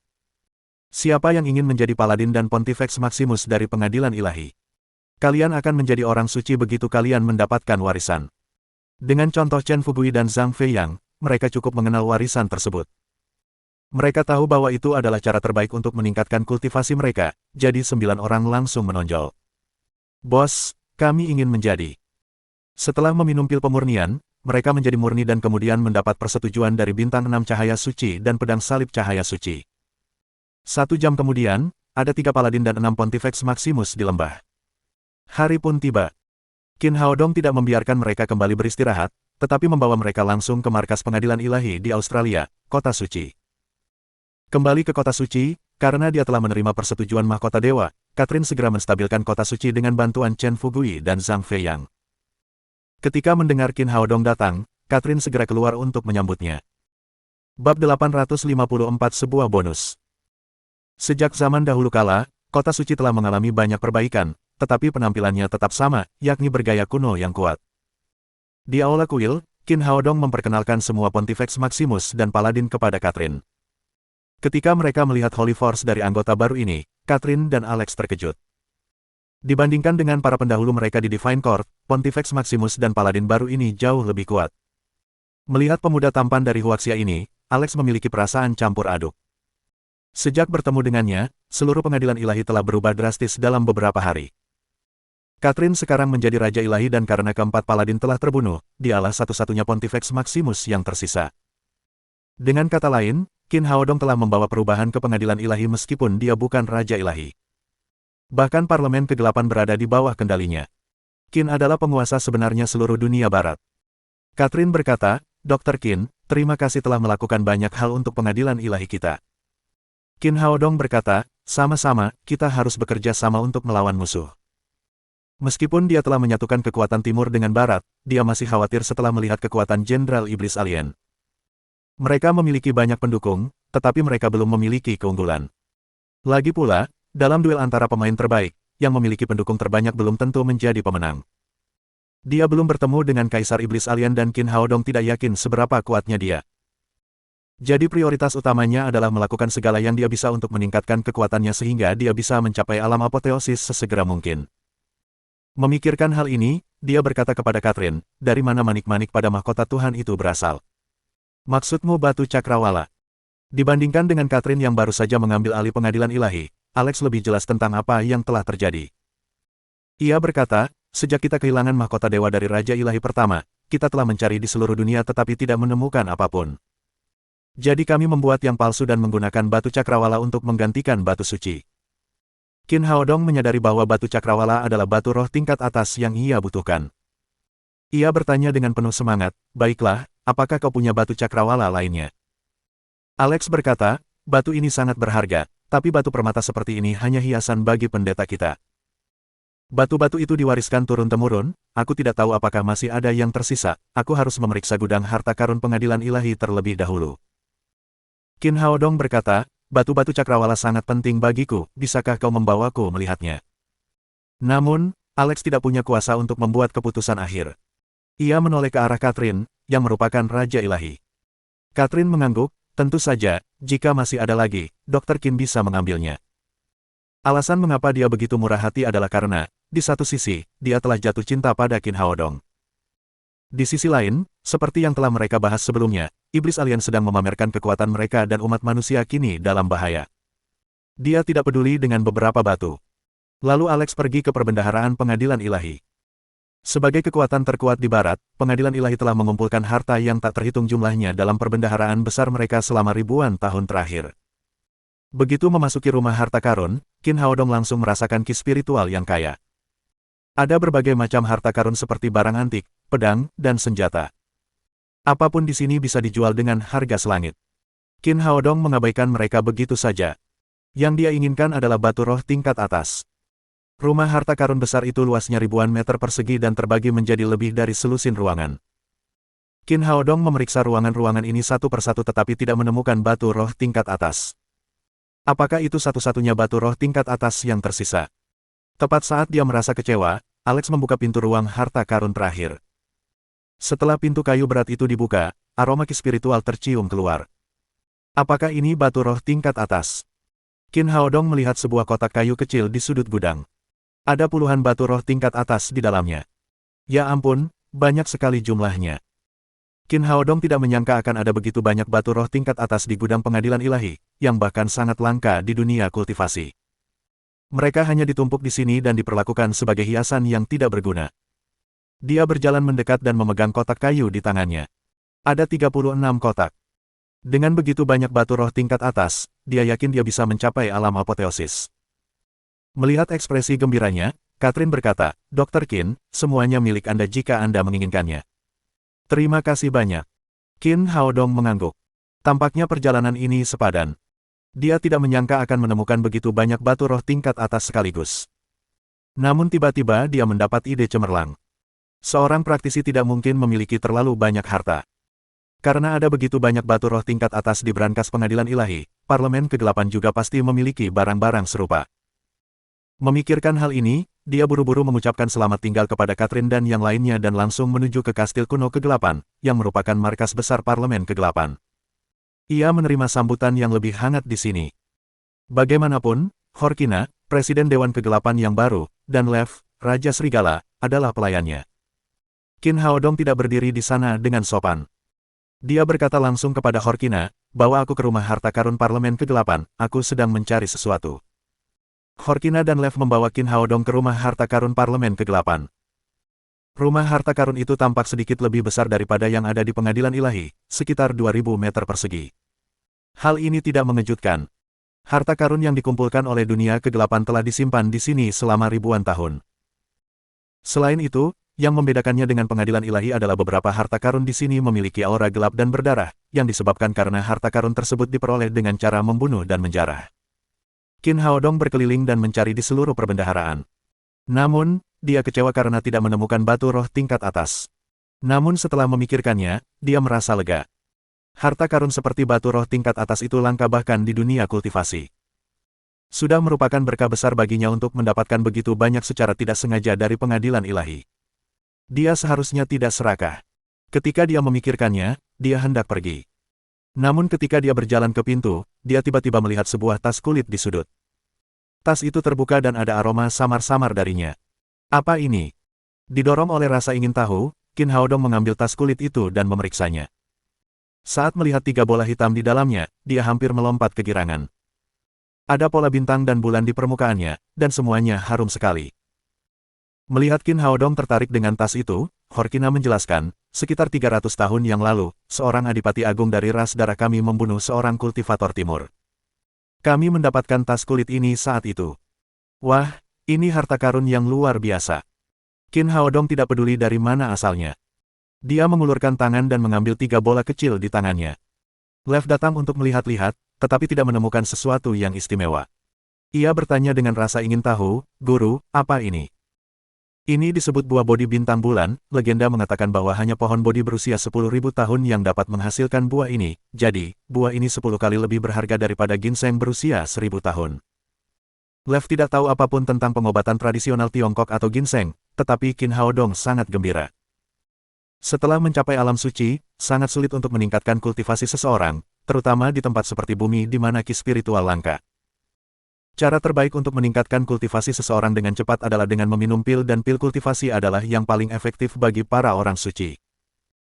Siapa yang ingin menjadi paladin dan Pontifex Maximus dari pengadilan ilahi? Kalian akan menjadi orang suci begitu kalian mendapatkan warisan. Dengan contoh Chen Fugui dan Zhang Feiyang, mereka cukup mengenal warisan tersebut. Mereka tahu bahwa itu adalah cara terbaik untuk meningkatkan kultivasi mereka, jadi 9 orang langsung menonjol. Bos, kami ingin menjadi. Setelah meminum pil pemurnian, mereka menjadi murni dan kemudian mendapat persetujuan dari bintang 6 cahaya suci dan pedang salib cahaya suci. 1 jam kemudian, ada 3 paladin dan 6 Pontifex Maximus di lembah. Hari pun tiba. Qin Haodong tidak membiarkan mereka kembali beristirahat, tetapi membawa mereka langsung ke markas pengadilan ilahi di Australia, Kota Suci. Kembali ke Kota Suci, karena dia telah menerima persetujuan Mahkota Dewa, Catherine segera menstabilkan Kota Suci dengan bantuan Chen Fugui dan Zhang Feiyang. Ketika mendengar Qin Haodong datang, Catherine segera keluar untuk menyambutnya. Bab 854 sebuah bonus. Sejak zaman dahulu kala, Kota Suci telah mengalami banyak perbaikan, tetapi penampilannya tetap sama, yakni bergaya kuno yang kuat. Di Aula Kuil, Qin Haodong memperkenalkan semua Pontifex Maximus dan Paladin kepada Catherine. Ketika mereka melihat Holy Force dari anggota baru ini, Catherine dan Alex terkejut. Dibandingkan dengan para pendahulu mereka di Divine Court, Pontifex Maximus dan Paladin baru ini jauh lebih kuat. Melihat pemuda tampan dari Huaxia ini, Alex memiliki perasaan campur aduk. Sejak bertemu dengannya, seluruh pengadilan ilahi telah berubah drastis dalam beberapa hari. Catherine sekarang menjadi Raja Ilahi dan karena keempat Paladin telah terbunuh, dialah satu-satunya Pontifex Maximus yang tersisa. Dengan kata lain, Qin Haodong telah membawa perubahan ke pengadilan ilahi meskipun dia bukan Raja Ilahi. Bahkan parlemen kegelapan berada di bawah kendalinya. Qin adalah penguasa sebenarnya seluruh dunia barat. Catherine berkata, Dr. Qin, terima kasih telah melakukan banyak hal untuk pengadilan ilahi kita. Qin Haodong berkata, sama-sama, kita harus bekerja sama untuk melawan musuh. Meskipun dia telah menyatukan kekuatan timur dengan barat, dia masih khawatir setelah melihat kekuatan Jenderal Iblis Alien. Mereka memiliki banyak pendukung, tetapi mereka belum memiliki keunggulan. Lagi pula, dalam duel antara pemain terbaik, yang memiliki pendukung terbanyak belum tentu menjadi pemenang. Dia belum bertemu dengan Kaisar Iblis Alien dan Qin Haodong tidak yakin seberapa kuatnya dia. Jadi prioritas utamanya adalah melakukan segala yang dia bisa untuk meningkatkan kekuatannya sehingga dia bisa mencapai alam apoteosis sesegera mungkin. Memikirkan hal ini, dia berkata kepada Catherine, dari mana manik-manik pada mahkota Tuhan itu berasal? Maksudmu batu cakrawala? Dibandingkan dengan Catherine yang baru saja mengambil alih pengadilan ilahi, Alex lebih jelas tentang apa yang telah terjadi. Ia berkata, sejak kita kehilangan mahkota dewa dari Raja Ilahi pertama, kita telah mencari di seluruh dunia tetapi tidak menemukan apapun. Jadi kami membuat yang palsu dan menggunakan batu cakrawala untuk menggantikan batu suci. Qin Haodong menyadari bahwa batu cakrawala adalah batu roh tingkat atas yang ia butuhkan. Ia bertanya dengan penuh semangat, baiklah, apakah kau punya batu cakrawala lainnya? Alex berkata, batu ini sangat berharga, tapi batu permata seperti ini hanya hiasan bagi pendeta kita. Batu-batu itu diwariskan turun-temurun, aku tidak tahu apakah masih ada yang tersisa, aku harus memeriksa gudang harta karun pengadilan ilahi terlebih dahulu. Qin Haodong berkata, batu-batu cakrawala sangat penting bagiku, bisakah kau membawaku melihatnya? Namun, Alex tidak punya kuasa untuk membuat keputusan akhir. Ia menoleh ke arah Catherine, yang merupakan Raja Ilahi. Catherine mengangguk, tentu saja, jika masih ada lagi, Dr. Qin bisa mengambilnya. Alasan mengapa dia begitu murah hati adalah karena, di satu sisi, dia telah jatuh cinta pada Qin Haodong. Di sisi lain, seperti yang telah mereka bahas sebelumnya, Iblis Alien sedang memamerkan kekuatan mereka dan umat manusia kini dalam bahaya. Dia tidak peduli dengan beberapa batu. Lalu Alex pergi ke perbendaharaan pengadilan ilahi. Sebagai kekuatan terkuat di barat, pengadilan ilahi telah mengumpulkan harta yang tak terhitung jumlahnya dalam perbendaharaan besar mereka selama ribuan tahun terakhir. Begitu memasuki rumah harta karun, Qin Haodong langsung merasakan ki spiritual yang kaya. Ada berbagai macam harta karun seperti barang antik, pedang, dan senjata. Apapun di sini bisa dijual dengan harga selangit. Qin Haodong mengabaikan mereka begitu saja. Yang dia inginkan adalah batu roh tingkat atas. Rumah harta karun besar itu luasnya ribuan meter persegi dan terbagi menjadi lebih dari selusin ruangan. Qin Haodong memeriksa ruangan-ruangan ini satu persatu tetapi tidak menemukan batu roh tingkat atas. Apakah itu satu-satunya batu roh tingkat atas yang tersisa? Tepat saat dia merasa kecewa, Alex membuka pintu ruang harta karun terakhir. Setelah pintu kayu berat itu dibuka, aroma ki spiritual tercium keluar. Apakah ini batu roh tingkat atas? Qin Haodong melihat sebuah kotak kayu kecil di sudut gudang. Ada puluhan batu roh tingkat atas di dalamnya. Ya ampun, banyak sekali jumlahnya. Qin Haodong tidak menyangka akan ada begitu banyak batu roh tingkat atas di gudang pengadilan ilahi, yang bahkan sangat langka di dunia kultivasi. Mereka hanya ditumpuk di sini dan diperlakukan sebagai hiasan yang tidak berguna. Dia berjalan mendekat dan memegang kotak kayu di tangannya. Ada 36 kotak. Dengan begitu banyak batu roh tingkat atas, dia yakin dia bisa mencapai alam apoteosis. Melihat ekspresi gembiranya, Catherine berkata, Dr. Qin, semuanya milik Anda jika Anda menginginkannya. Terima kasih banyak. Qin Haodong mengangguk. Tampaknya perjalanan ini sepadan. Dia tidak menyangka akan menemukan begitu banyak batu roh tingkat atas sekaligus. Namun tiba-tiba dia mendapat ide cemerlang. Seorang praktisi tidak mungkin memiliki terlalu banyak harta. Karena ada begitu banyak batu roh tingkat atas di brankas pengadilan ilahi, Parlemen Kegelapan juga pasti memiliki barang-barang serupa. Memikirkan hal ini, dia buru-buru mengucapkan selamat tinggal kepada Catherine dan yang lainnya dan langsung menuju ke kastil kuno Kegelapan, yang merupakan markas besar Parlemen Kegelapan. Ia menerima sambutan yang lebih hangat di sini. Bagaimanapun, Horkina, Presiden Dewan Kegelapan yang baru, dan Lev, Raja Serigala, adalah pelayannya. Qin Haodong tidak berdiri di sana dengan sopan. Dia berkata langsung kepada Horkina, bawa aku ke rumah harta karun Parlemen Kegelapan, aku sedang mencari sesuatu. Horkina dan Lev membawa Qin Haodong ke rumah harta karun Parlemen Kegelapan. Rumah harta karun itu tampak sedikit lebih besar daripada yang ada di pengadilan ilahi, sekitar 2000 meter persegi. Hal ini tidak mengejutkan. Harta karun yang dikumpulkan oleh dunia kegelapan telah disimpan di sini selama ribuan tahun. Selain itu, yang membedakannya dengan pengadilan ilahi adalah beberapa harta karun di sini memiliki aura gelap dan berdarah, yang disebabkan karena harta karun tersebut diperoleh dengan cara membunuh dan menjarah. Qin Haodong berkeliling dan mencari di seluruh perbendaharaan. Namun, dia kecewa karena tidak menemukan batu roh tingkat atas. Namun setelah memikirkannya, dia merasa lega. Harta karun seperti batu roh tingkat atas itu langka bahkan di dunia kultivasi. Sudah merupakan berkah besar baginya untuk mendapatkan begitu banyak secara tidak sengaja dari pengadilan ilahi. Dia seharusnya tidak serakah. Ketika dia memikirkannya, dia hendak pergi. Namun ketika dia berjalan ke pintu, dia tiba-tiba melihat sebuah tas kulit di sudut. Tas itu terbuka dan ada aroma samar-samar darinya. Apa ini? Didorong oleh rasa ingin tahu, Qin Haodong mengambil tas kulit itu dan memeriksanya. Saat melihat 3 bola hitam di dalamnya, dia hampir melompat kegirangan. Ada pola bintang dan bulan di permukaannya, dan semuanya harum sekali. Melihat Qin Haodong tertarik dengan tas itu, Horkina menjelaskan, sekitar 300 tahun yang lalu, seorang adipati agung dari ras darah kami membunuh seorang kultivator timur. Kami mendapatkan tas kulit ini saat itu. Wah, ini harta karun yang luar biasa. Qin Haodong tidak peduli dari mana asalnya. Dia mengulurkan tangan dan mengambil 3 bola kecil di tangannya. Lev datang untuk melihat-lihat, tetapi tidak menemukan sesuatu yang istimewa. Ia bertanya dengan rasa ingin tahu, "Guru, apa ini?" Ini disebut buah bodi bintang bulan. Legenda mengatakan bahwa hanya pohon bodi berusia 10.000 tahun yang dapat menghasilkan buah ini, jadi, buah ini 10 kali lebih berharga daripada ginseng berusia 1000 tahun. Lev tidak tahu apapun tentang pengobatan tradisional Tiongkok atau ginseng, tetapi Qin Haodong sangat gembira. Setelah mencapai alam suci, sangat sulit untuk meningkatkan kultivasi seseorang, terutama di tempat seperti bumi di mana ki spiritual langka. Cara terbaik untuk meningkatkan kultivasi seseorang dengan cepat adalah dengan meminum pil, dan pil kultivasi adalah yang paling efektif bagi para orang suci.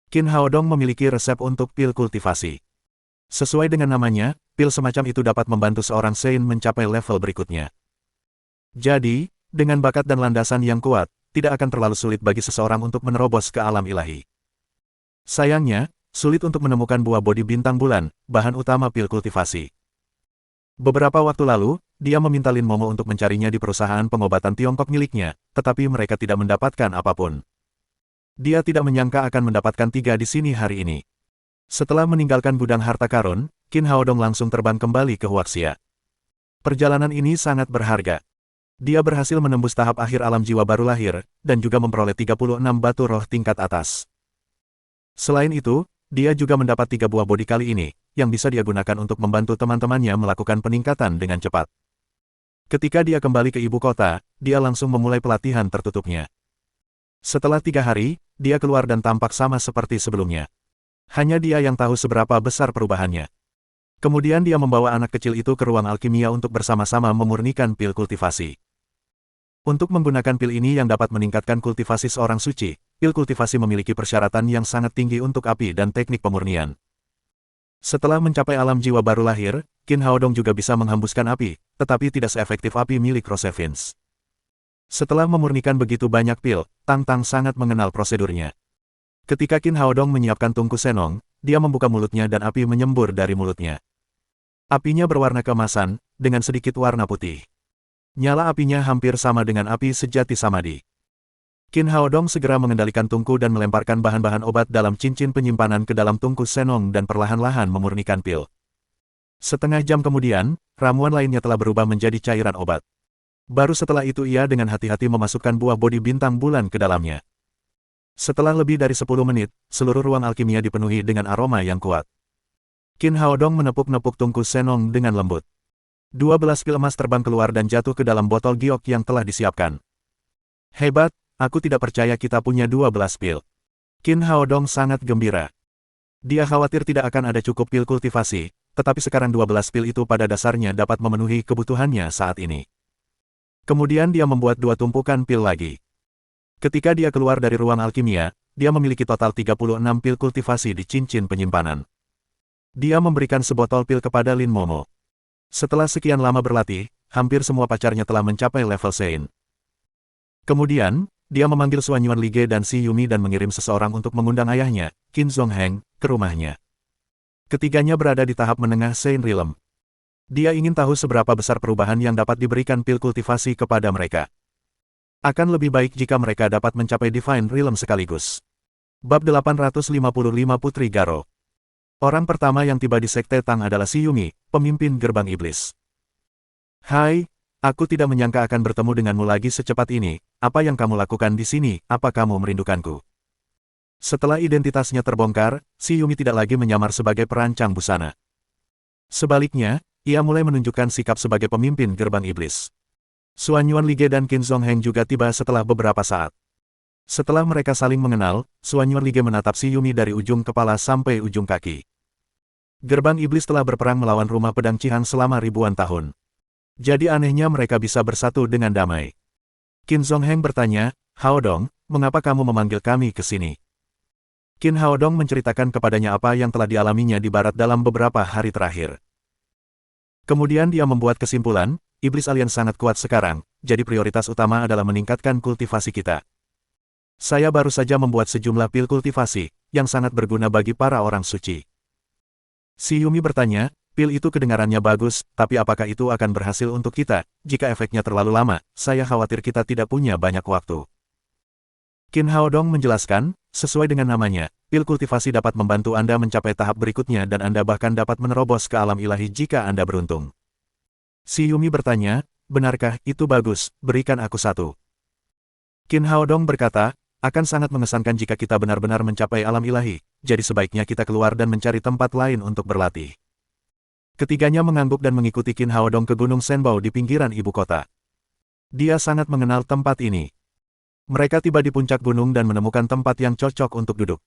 Qin Haodong memiliki resep untuk pil kultivasi. Sesuai dengan namanya, pil semacam itu dapat membantu seorang Saint mencapai level berikutnya. Jadi, dengan bakat dan landasan yang kuat, tidak akan terlalu sulit bagi seseorang untuk menerobos ke alam ilahi. Sayangnya, sulit untuk menemukan buah bodi bintang bulan, bahan utama pil kultivasi. Beberapa waktu lalu, dia meminta Lin Momo untuk mencarinya di perusahaan pengobatan Tiongkok miliknya, tetapi mereka tidak mendapatkan apapun. Dia tidak menyangka akan mendapatkan 3 di sini hari ini. Setelah meninggalkan gudang harta karun, Qin Haodong langsung terbang kembali ke Huaxia. Perjalanan ini sangat berharga. Dia berhasil menembus tahap akhir alam jiwa baru lahir, dan juga memperoleh 36 batu roh tingkat atas. Selain itu, dia juga mendapat 3 buah bodi kali ini, yang bisa dia gunakan untuk membantu teman-temannya melakukan peningkatan dengan cepat. Ketika dia kembali ke ibu kota, dia langsung memulai pelatihan tertutupnya. Setelah 3 hari, dia keluar dan tampak sama seperti sebelumnya. Hanya dia yang tahu seberapa besar perubahannya. Kemudian dia membawa anak kecil itu ke ruang alkimia untuk bersama-sama memurnikan pil kultivasi. Untuk menggunakan pil ini yang dapat meningkatkan kultivasi seorang suci, pil kultivasi memiliki persyaratan yang sangat tinggi untuk api dan teknik pemurnian. Setelah mencapai alam jiwa baru lahir, Qin Haodong juga bisa menghembuskan api, tetapi tidak seefektif api milik Rosevins. Setelah memurnikan begitu banyak pil, Tang Tang sangat mengenal prosedurnya. Ketika Qin Haodong menyiapkan tungku senong, dia membuka mulutnya dan api menyembur dari mulutnya. Apinya berwarna keemasan, dengan sedikit warna putih. Nyala apinya hampir sama dengan api sejati samadhi. Qin Haodong segera mengendalikan tungku dan melemparkan bahan-bahan obat dalam cincin penyimpanan ke dalam tungku senong dan perlahan-lahan memurnikan pil. Setengah jam kemudian, ramuan lainnya telah berubah menjadi cairan obat. Baru setelah itu ia dengan hati-hati memasukkan buah bodi bintang bulan ke dalamnya. Setelah lebih dari 10 menit, seluruh ruang alkimia dipenuhi dengan aroma yang kuat. Qin Haodong menepuk-nepuk tungku senong dengan lembut. 12 pil emas terbang keluar dan jatuh ke dalam botol giok yang telah disiapkan. Hebat, aku tidak percaya kita punya 12 pil. Qin Haodong sangat gembira. Dia khawatir tidak akan ada cukup pil kultivasi, tetapi sekarang 12 pil itu pada dasarnya dapat memenuhi kebutuhannya saat ini. Kemudian dia membuat 2 tumpukan pil lagi. Ketika dia keluar dari ruang alkimia, dia memiliki total 36 pil kultivasi di cincin penyimpanan. Dia memberikan sebotol pil kepada Lin Momo. Setelah sekian lama berlatih, hampir semua pacarnya telah mencapai level Saint. Kemudian, dia memanggil Xuan Yuan Li Ge dan Si Yumi dan mengirim seseorang untuk mengundang ayahnya, Qin Zongheng, ke rumahnya. Ketiganya berada di tahap menengah Saint Realm. Dia ingin tahu seberapa besar perubahan yang dapat diberikan pil kultivasi kepada mereka. Akan lebih baik jika mereka dapat mencapai Divine Realm sekaligus. Bab 855 Putri Garo. Orang pertama yang tiba di Sekte Tang adalah Si Yumi, pemimpin gerbang iblis. Hai, aku tidak menyangka akan bertemu denganmu lagi secepat ini. Apa yang kamu lakukan di sini? Apa kamu merindukanku? Setelah identitasnya terbongkar, Si Yumi tidak lagi menyamar sebagai perancang busana. Sebaliknya, ia mulai menunjukkan sikap sebagai pemimpin gerbang iblis. Xuan Yuan Li Ge dan Qin Zongheng juga tiba setelah beberapa saat. Setelah mereka saling mengenal, Xuan Yuan Li Ge menatap Si Yumi dari ujung kepala sampai ujung kaki. Gerbang iblis telah berperang melawan rumah pedang Cihan selama ribuan tahun. Jadi anehnya mereka bisa bersatu dengan damai. Qin Zongheng bertanya, Haodong, mengapa kamu memanggil kami ke sini? Qin Haodong menceritakan kepadanya apa yang telah dialaminya di barat dalam beberapa hari terakhir. Kemudian dia membuat kesimpulan, iblis alien sangat kuat sekarang, jadi prioritas utama adalah meningkatkan kultivasi kita. Saya baru saja membuat sejumlah pil kultivasi, yang sangat berguna bagi para orang suci. Si Yumi bertanya, pil itu kedengarannya bagus, tapi apakah itu akan berhasil untuk kita? Jika efeknya terlalu lama, saya khawatir kita tidak punya banyak waktu. Qin Haodong menjelaskan, sesuai dengan namanya, pil kultivasi dapat membantu Anda mencapai tahap berikutnya dan Anda bahkan dapat menerobos ke alam ilahi jika Anda beruntung. Si Yumi bertanya, benarkah itu bagus, berikan aku satu. Qin Haodong berkata, akan sangat mengesankan jika kita benar-benar mencapai alam ilahi, jadi sebaiknya kita keluar dan mencari tempat lain untuk berlatih. Ketiganya mengangguk dan mengikuti Qin Haodong ke Gunung Shenbao di pinggiran ibu kota. Dia sangat mengenal tempat ini. Mereka tiba di puncak gunung dan menemukan tempat yang cocok untuk duduk.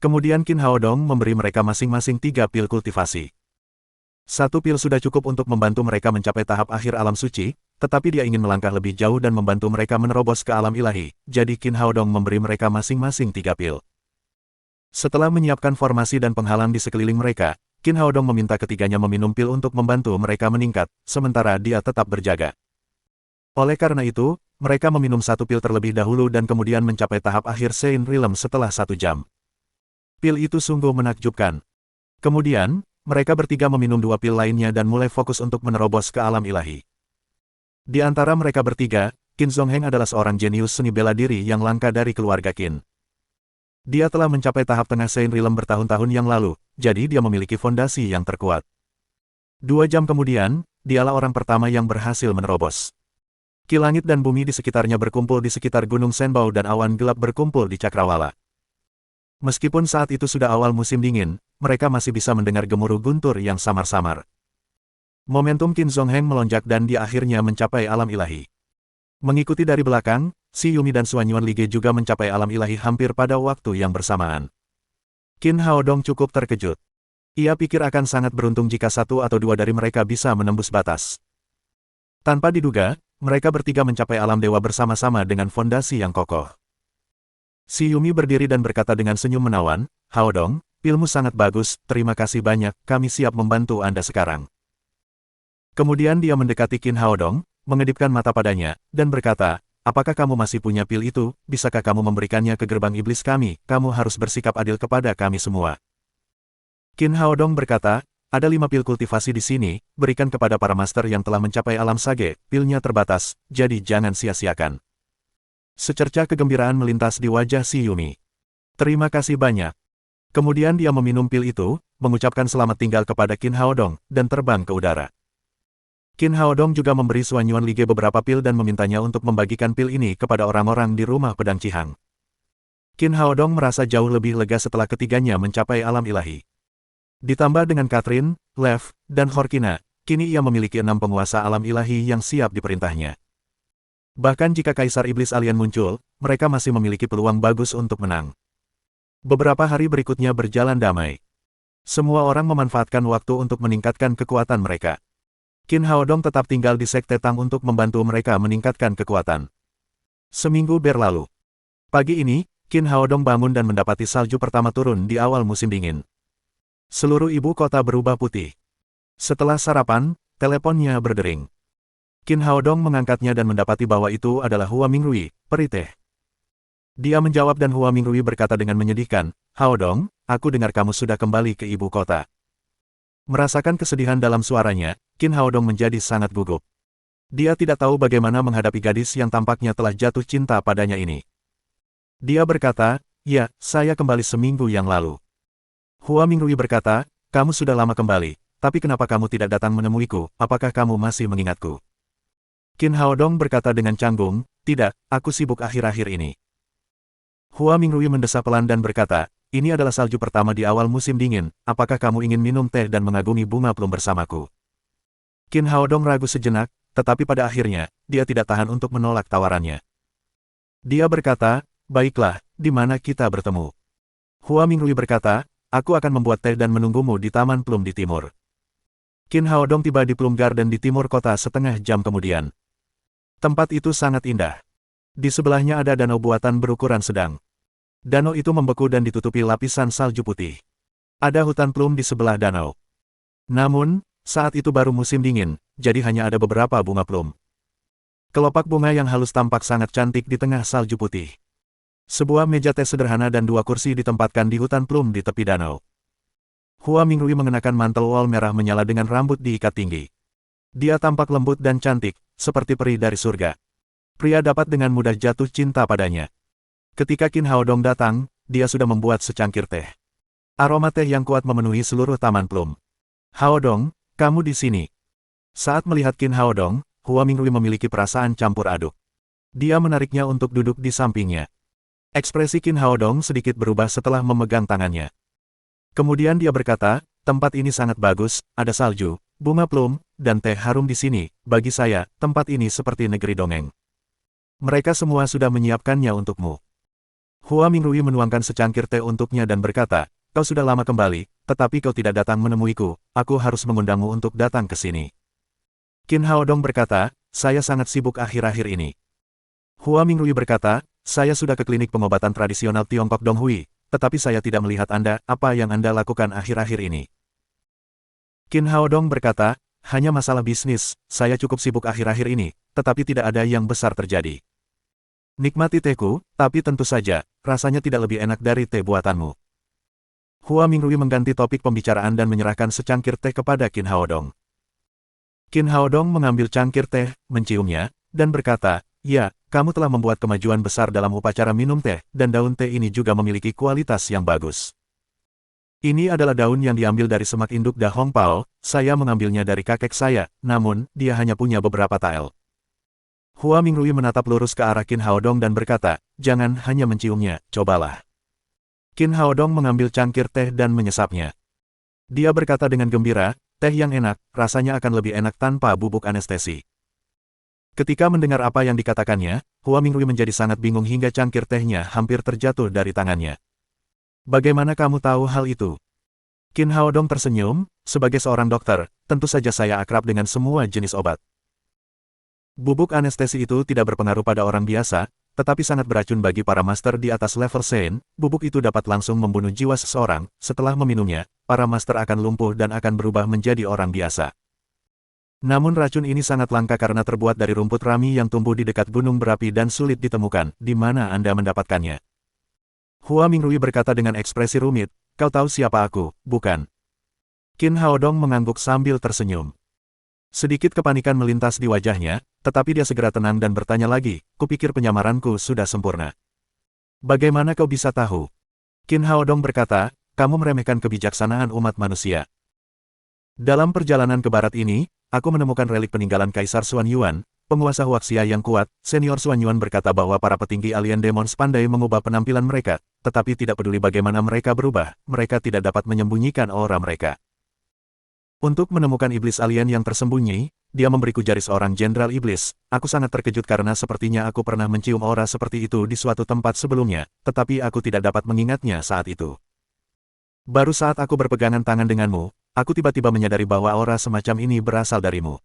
Kemudian Qin Haodong memberi mereka masing-masing 3 pil kultivasi. 1 pil sudah cukup untuk membantu mereka mencapai tahap akhir alam suci, tetapi dia ingin melangkah lebih jauh dan membantu mereka menerobos ke alam ilahi, jadi Qin Haodong memberi mereka masing-masing 3 pil. Setelah menyiapkan formasi dan penghalang di sekeliling mereka, Qin Haodong meminta ketiganya meminum pil untuk membantu mereka meningkat, sementara dia tetap berjaga. Oleh karena itu, mereka meminum 1 pil terlebih dahulu dan kemudian mencapai tahap akhir Sein Rilem setelah 1 jam. Pil itu sungguh menakjubkan. Kemudian, mereka bertiga meminum 2 pil lainnya dan mulai fokus untuk menerobos ke alam ilahi. Di antara mereka bertiga, Qin Zongheng adalah seorang jenius seni bela diri yang langka dari keluarga Qin. Dia telah mencapai tahap tengah Sein Rilem bertahun-tahun yang lalu, jadi dia memiliki fondasi yang terkuat. 2 jam kemudian, dialah orang pertama yang berhasil menerobos. Ki langit dan bumi di sekitarnya berkumpul di sekitar Gunung Shenbao dan awan gelap berkumpul di Cakrawala. Meskipun saat itu sudah awal musim dingin, mereka masih bisa mendengar gemuruh guntur yang samar-samar. Momentum Qin Zongheng melonjak dan dia akhirnya mencapai alam ilahi. Mengikuti dari belakang, Si Yumi dan Suanyuan Lige juga mencapai alam ilahi hampir pada waktu yang bersamaan. Qin Haodong cukup terkejut. Ia pikir akan sangat beruntung jika 1 atau 2 dari mereka bisa menembus batas. Tanpa diduga, mereka bertiga mencapai alam dewa bersama-sama dengan fondasi yang kokoh. Si Yumi berdiri dan berkata dengan senyum menawan, Haodong, pilmu sangat bagus, terima kasih banyak, kami siap membantu Anda sekarang. Kemudian dia mendekati Qin Haodong, mengedipkan mata padanya, dan berkata, apakah kamu masih punya pil itu, bisakah kamu memberikannya ke gerbang iblis kami, kamu harus bersikap adil kepada kami semua. Qin Haodong berkata, ada 5 pil kultivasi di sini, berikan kepada para master yang telah mencapai alam sage, pilnya terbatas, jadi jangan sia-siakan. Secerca kegembiraan melintas di wajah si Yumi. Terima kasih banyak. Kemudian dia meminum pil itu, mengucapkan selamat tinggal kepada Qin Haodong, dan terbang ke udara. Qin Haodong juga memberi Suanyuan Lige beberapa pil dan memintanya untuk membagikan pil ini kepada orang-orang di rumah pedang Cihang. Qin Haodong merasa jauh lebih lega setelah ketiganya mencapai alam ilahi. Ditambah dengan Catherine, Lev, dan Horkina, kini ia memiliki 6 penguasa alam ilahi yang siap diperintahnya. Bahkan jika Kaisar Iblis Alien muncul, mereka masih memiliki peluang bagus untuk menang. Beberapa hari berikutnya berjalan damai. Semua orang memanfaatkan waktu untuk meningkatkan kekuatan mereka. Qin Haodong tetap tinggal di Sekte Tang untuk membantu mereka meningkatkan kekuatan. Seminggu berlalu. Pagi ini, Qin Haodong bangun dan mendapati salju pertama turun di awal musim dingin. Seluruh ibu kota berubah putih. Setelah sarapan, teleponnya berdering. Qin Haodong mengangkatnya dan mendapati bahwa itu adalah Hua Mingrui, peri teh. Dia menjawab dan Hua Mingrui berkata dengan menyedihkan, Haodong, aku dengar kamu sudah kembali ke ibu kota. Merasakan kesedihan dalam suaranya, Qin Haodong menjadi sangat gugup. Dia tidak tahu bagaimana menghadapi gadis yang tampaknya telah jatuh cinta padanya ini. Dia berkata, ya, saya kembali seminggu yang lalu. Hua Mingrui berkata, kamu sudah lama kembali, tapi kenapa kamu tidak datang menemuiku, apakah kamu masih mengingatku? Qin Haodong berkata dengan canggung, tidak, aku sibuk akhir-akhir ini. Hua Mingrui mendesah pelan dan berkata, ini adalah salju pertama di awal musim dingin, apakah kamu ingin minum teh dan mengagumi bunga plum bersamaku? Qin Haodong ragu sejenak, tetapi pada akhirnya, dia tidak tahan untuk menolak tawarannya. Dia berkata, baiklah, di mana kita bertemu? Hua Mingrui berkata, aku akan membuat teh dan menunggumu di Taman Plum di timur. Qin Haodong tiba di Plum Garden di timur kota setengah jam kemudian. Tempat itu sangat indah. Di sebelahnya ada danau buatan berukuran sedang. Danau itu membeku dan ditutupi lapisan salju putih. Ada hutan plum di sebelah danau. Namun, saat itu baru musim dingin, jadi hanya ada beberapa bunga plum. Kelopak bunga yang halus tampak sangat cantik di tengah salju putih. Sebuah meja teh sederhana dan dua kursi ditempatkan di hutan plum di tepi danau. Hua Mingrui mengenakan mantel wol merah menyala dengan rambut diikat tinggi. Dia tampak lembut dan cantik, seperti peri dari surga. Pria dapat dengan mudah jatuh cinta padanya. Ketika Qin Haodong datang, dia sudah membuat secangkir teh. Aroma teh yang kuat memenuhi seluruh taman plum. Haodong, kamu di sini. Saat melihat Qin Haodong, Hua Mingrui memiliki perasaan campur aduk. Dia menariknya untuk duduk di sampingnya. Ekspresi Qin Haodong sedikit berubah setelah memegang tangannya. Kemudian dia berkata, tempat ini sangat bagus, ada salju, bunga plum, dan teh harum di sini. Bagi saya, tempat ini seperti negeri dongeng. Mereka semua sudah menyiapkannya untukmu. Hua Mingrui menuangkan secangkir teh untuknya dan berkata, kau sudah lama kembali, tetapi kau tidak datang menemuiku, aku harus mengundangmu untuk datang ke sini. Qin Haodong berkata, saya sangat sibuk akhir-akhir ini. Hua Mingrui berkata, saya sudah ke klinik pengobatan tradisional Tiongkok Donghui, tetapi saya tidak melihat Anda, apa yang Anda lakukan akhir-akhir ini. Qin Haodong berkata, hanya masalah bisnis, saya cukup sibuk akhir-akhir ini, tetapi tidak ada yang besar terjadi. Nikmati tehku, tapi tentu saja, rasanya tidak lebih enak dari teh buatanmu. Hua Mingrui mengganti topik pembicaraan dan menyerahkan secangkir teh kepada Qin Haodong. Qin Haodong mengambil cangkir teh, menciumnya, dan berkata, ya, kamu telah membuat kemajuan besar dalam upacara minum teh, dan daun teh ini juga memiliki kualitas yang bagus. Ini adalah daun yang diambil dari semak induk Da Hong Pao, saya mengambilnya dari kakek saya, namun, dia hanya punya beberapa tael. Hua Mingrui menatap lurus ke arah Qin Haodong dan berkata, jangan hanya menciumnya, cobalah. Qin Haodong mengambil cangkir teh dan menyesapnya. Dia berkata dengan gembira, teh yang enak, rasanya akan lebih enak tanpa bubuk anestesi. Ketika mendengar apa yang dikatakannya, Hua Mingrui menjadi sangat bingung hingga cangkir tehnya hampir terjatuh dari tangannya. Bagaimana kamu tahu hal itu? Qin Haodong tersenyum, sebagai seorang dokter, tentu saja saya akrab dengan semua jenis obat. Bubuk anestesi itu tidak berpengaruh pada orang biasa, tetapi sangat beracun bagi para master di atas level Sen. Bubuk itu dapat langsung membunuh jiwa seseorang, setelah meminumnya, para master akan lumpuh dan akan berubah menjadi orang biasa. Namun racun ini sangat langka karena terbuat dari rumput rami yang tumbuh di dekat gunung berapi dan sulit ditemukan. Di mana Anda mendapatkannya? Hua Mingrui berkata dengan ekspresi rumit, kau tahu siapa aku, bukan? Qin Haodong mengangguk sambil tersenyum. Sedikit kepanikan melintas di wajahnya, tetapi dia segera tenang dan bertanya lagi, kupikir penyamaranku sudah sempurna. Bagaimana kau bisa tahu? Qin Haodong berkata, kamu meremehkan kebijaksanaan umat manusia. Dalam perjalanan ke barat ini, aku menemukan relik peninggalan Kaisar Xuan Yuan, penguasa Huaxia yang kuat. Senior Xuan Yuan berkata bahwa para petinggi alien demons pandai mengubah penampilan mereka, tetapi tidak peduli bagaimana mereka berubah, mereka tidak dapat menyembunyikan aura mereka. Untuk menemukan iblis alien yang tersembunyi, dia memberiku jari seorang jenderal iblis. Aku sangat terkejut karena sepertinya aku pernah mencium aura seperti itu di suatu tempat sebelumnya, tetapi aku tidak dapat mengingatnya saat itu. Baru saat aku berpegangan tangan denganmu, aku tiba-tiba menyadari bahwa aura semacam ini berasal darimu.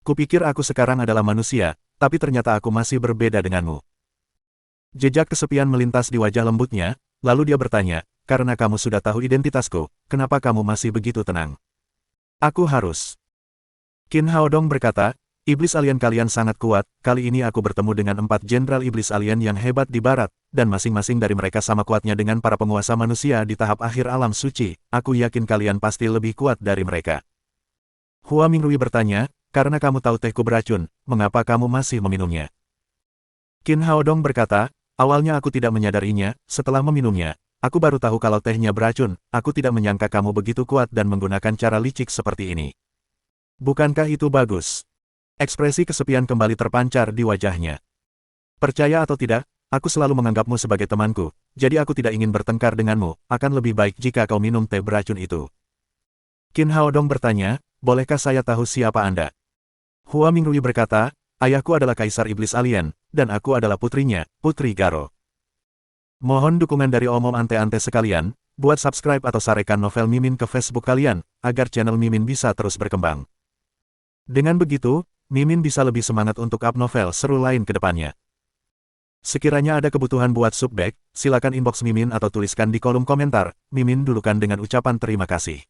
Kupikir aku sekarang adalah manusia, tapi ternyata aku masih berbeda denganmu. Jejak kesepian melintas di wajah lembutnya, lalu dia bertanya, karena kamu sudah tahu identitasku, kenapa kamu masih begitu tenang? Aku harus. Qin Haodong berkata, iblis alien kalian sangat kuat, kali ini aku bertemu dengan 4 jenderal iblis alien yang hebat di barat, dan masing-masing dari mereka sama kuatnya dengan para penguasa manusia di tahap akhir alam suci, aku yakin kalian pasti lebih kuat dari mereka. Hua Mingrui bertanya, karena kamu tahu tehku beracun, mengapa kamu masih meminumnya? Qin Haodong berkata, awalnya aku tidak menyadarinya, setelah meminumnya, aku baru tahu kalau tehnya beracun, aku tidak menyangka kamu begitu kuat dan menggunakan cara licik seperti ini. Bukankah itu bagus? Ekspresi kesepian kembali terpancar di wajahnya. Percaya atau tidak, aku selalu menganggapmu sebagai temanku, jadi aku tidak ingin bertengkar denganmu, akan lebih baik jika kau minum teh beracun itu. Qin Haodong bertanya, bolehkah saya tahu siapa Anda? Hua Mingrui berkata, ayahku adalah Kaisar Iblis Alien, dan aku adalah putrinya, Putri Garo. Mohon dukungan dari omom ante-ante sekalian, buat subscribe atau sarekan novel Mimin ke Facebook kalian, agar channel Mimin bisa terus berkembang. Dengan begitu, Mimin bisa lebih semangat untuk up novel seru lain ke depannya. Sekiranya ada kebutuhan buat subback, silakan inbox Mimin atau tuliskan di kolom komentar, Mimin dulukan dengan ucapan terima kasih.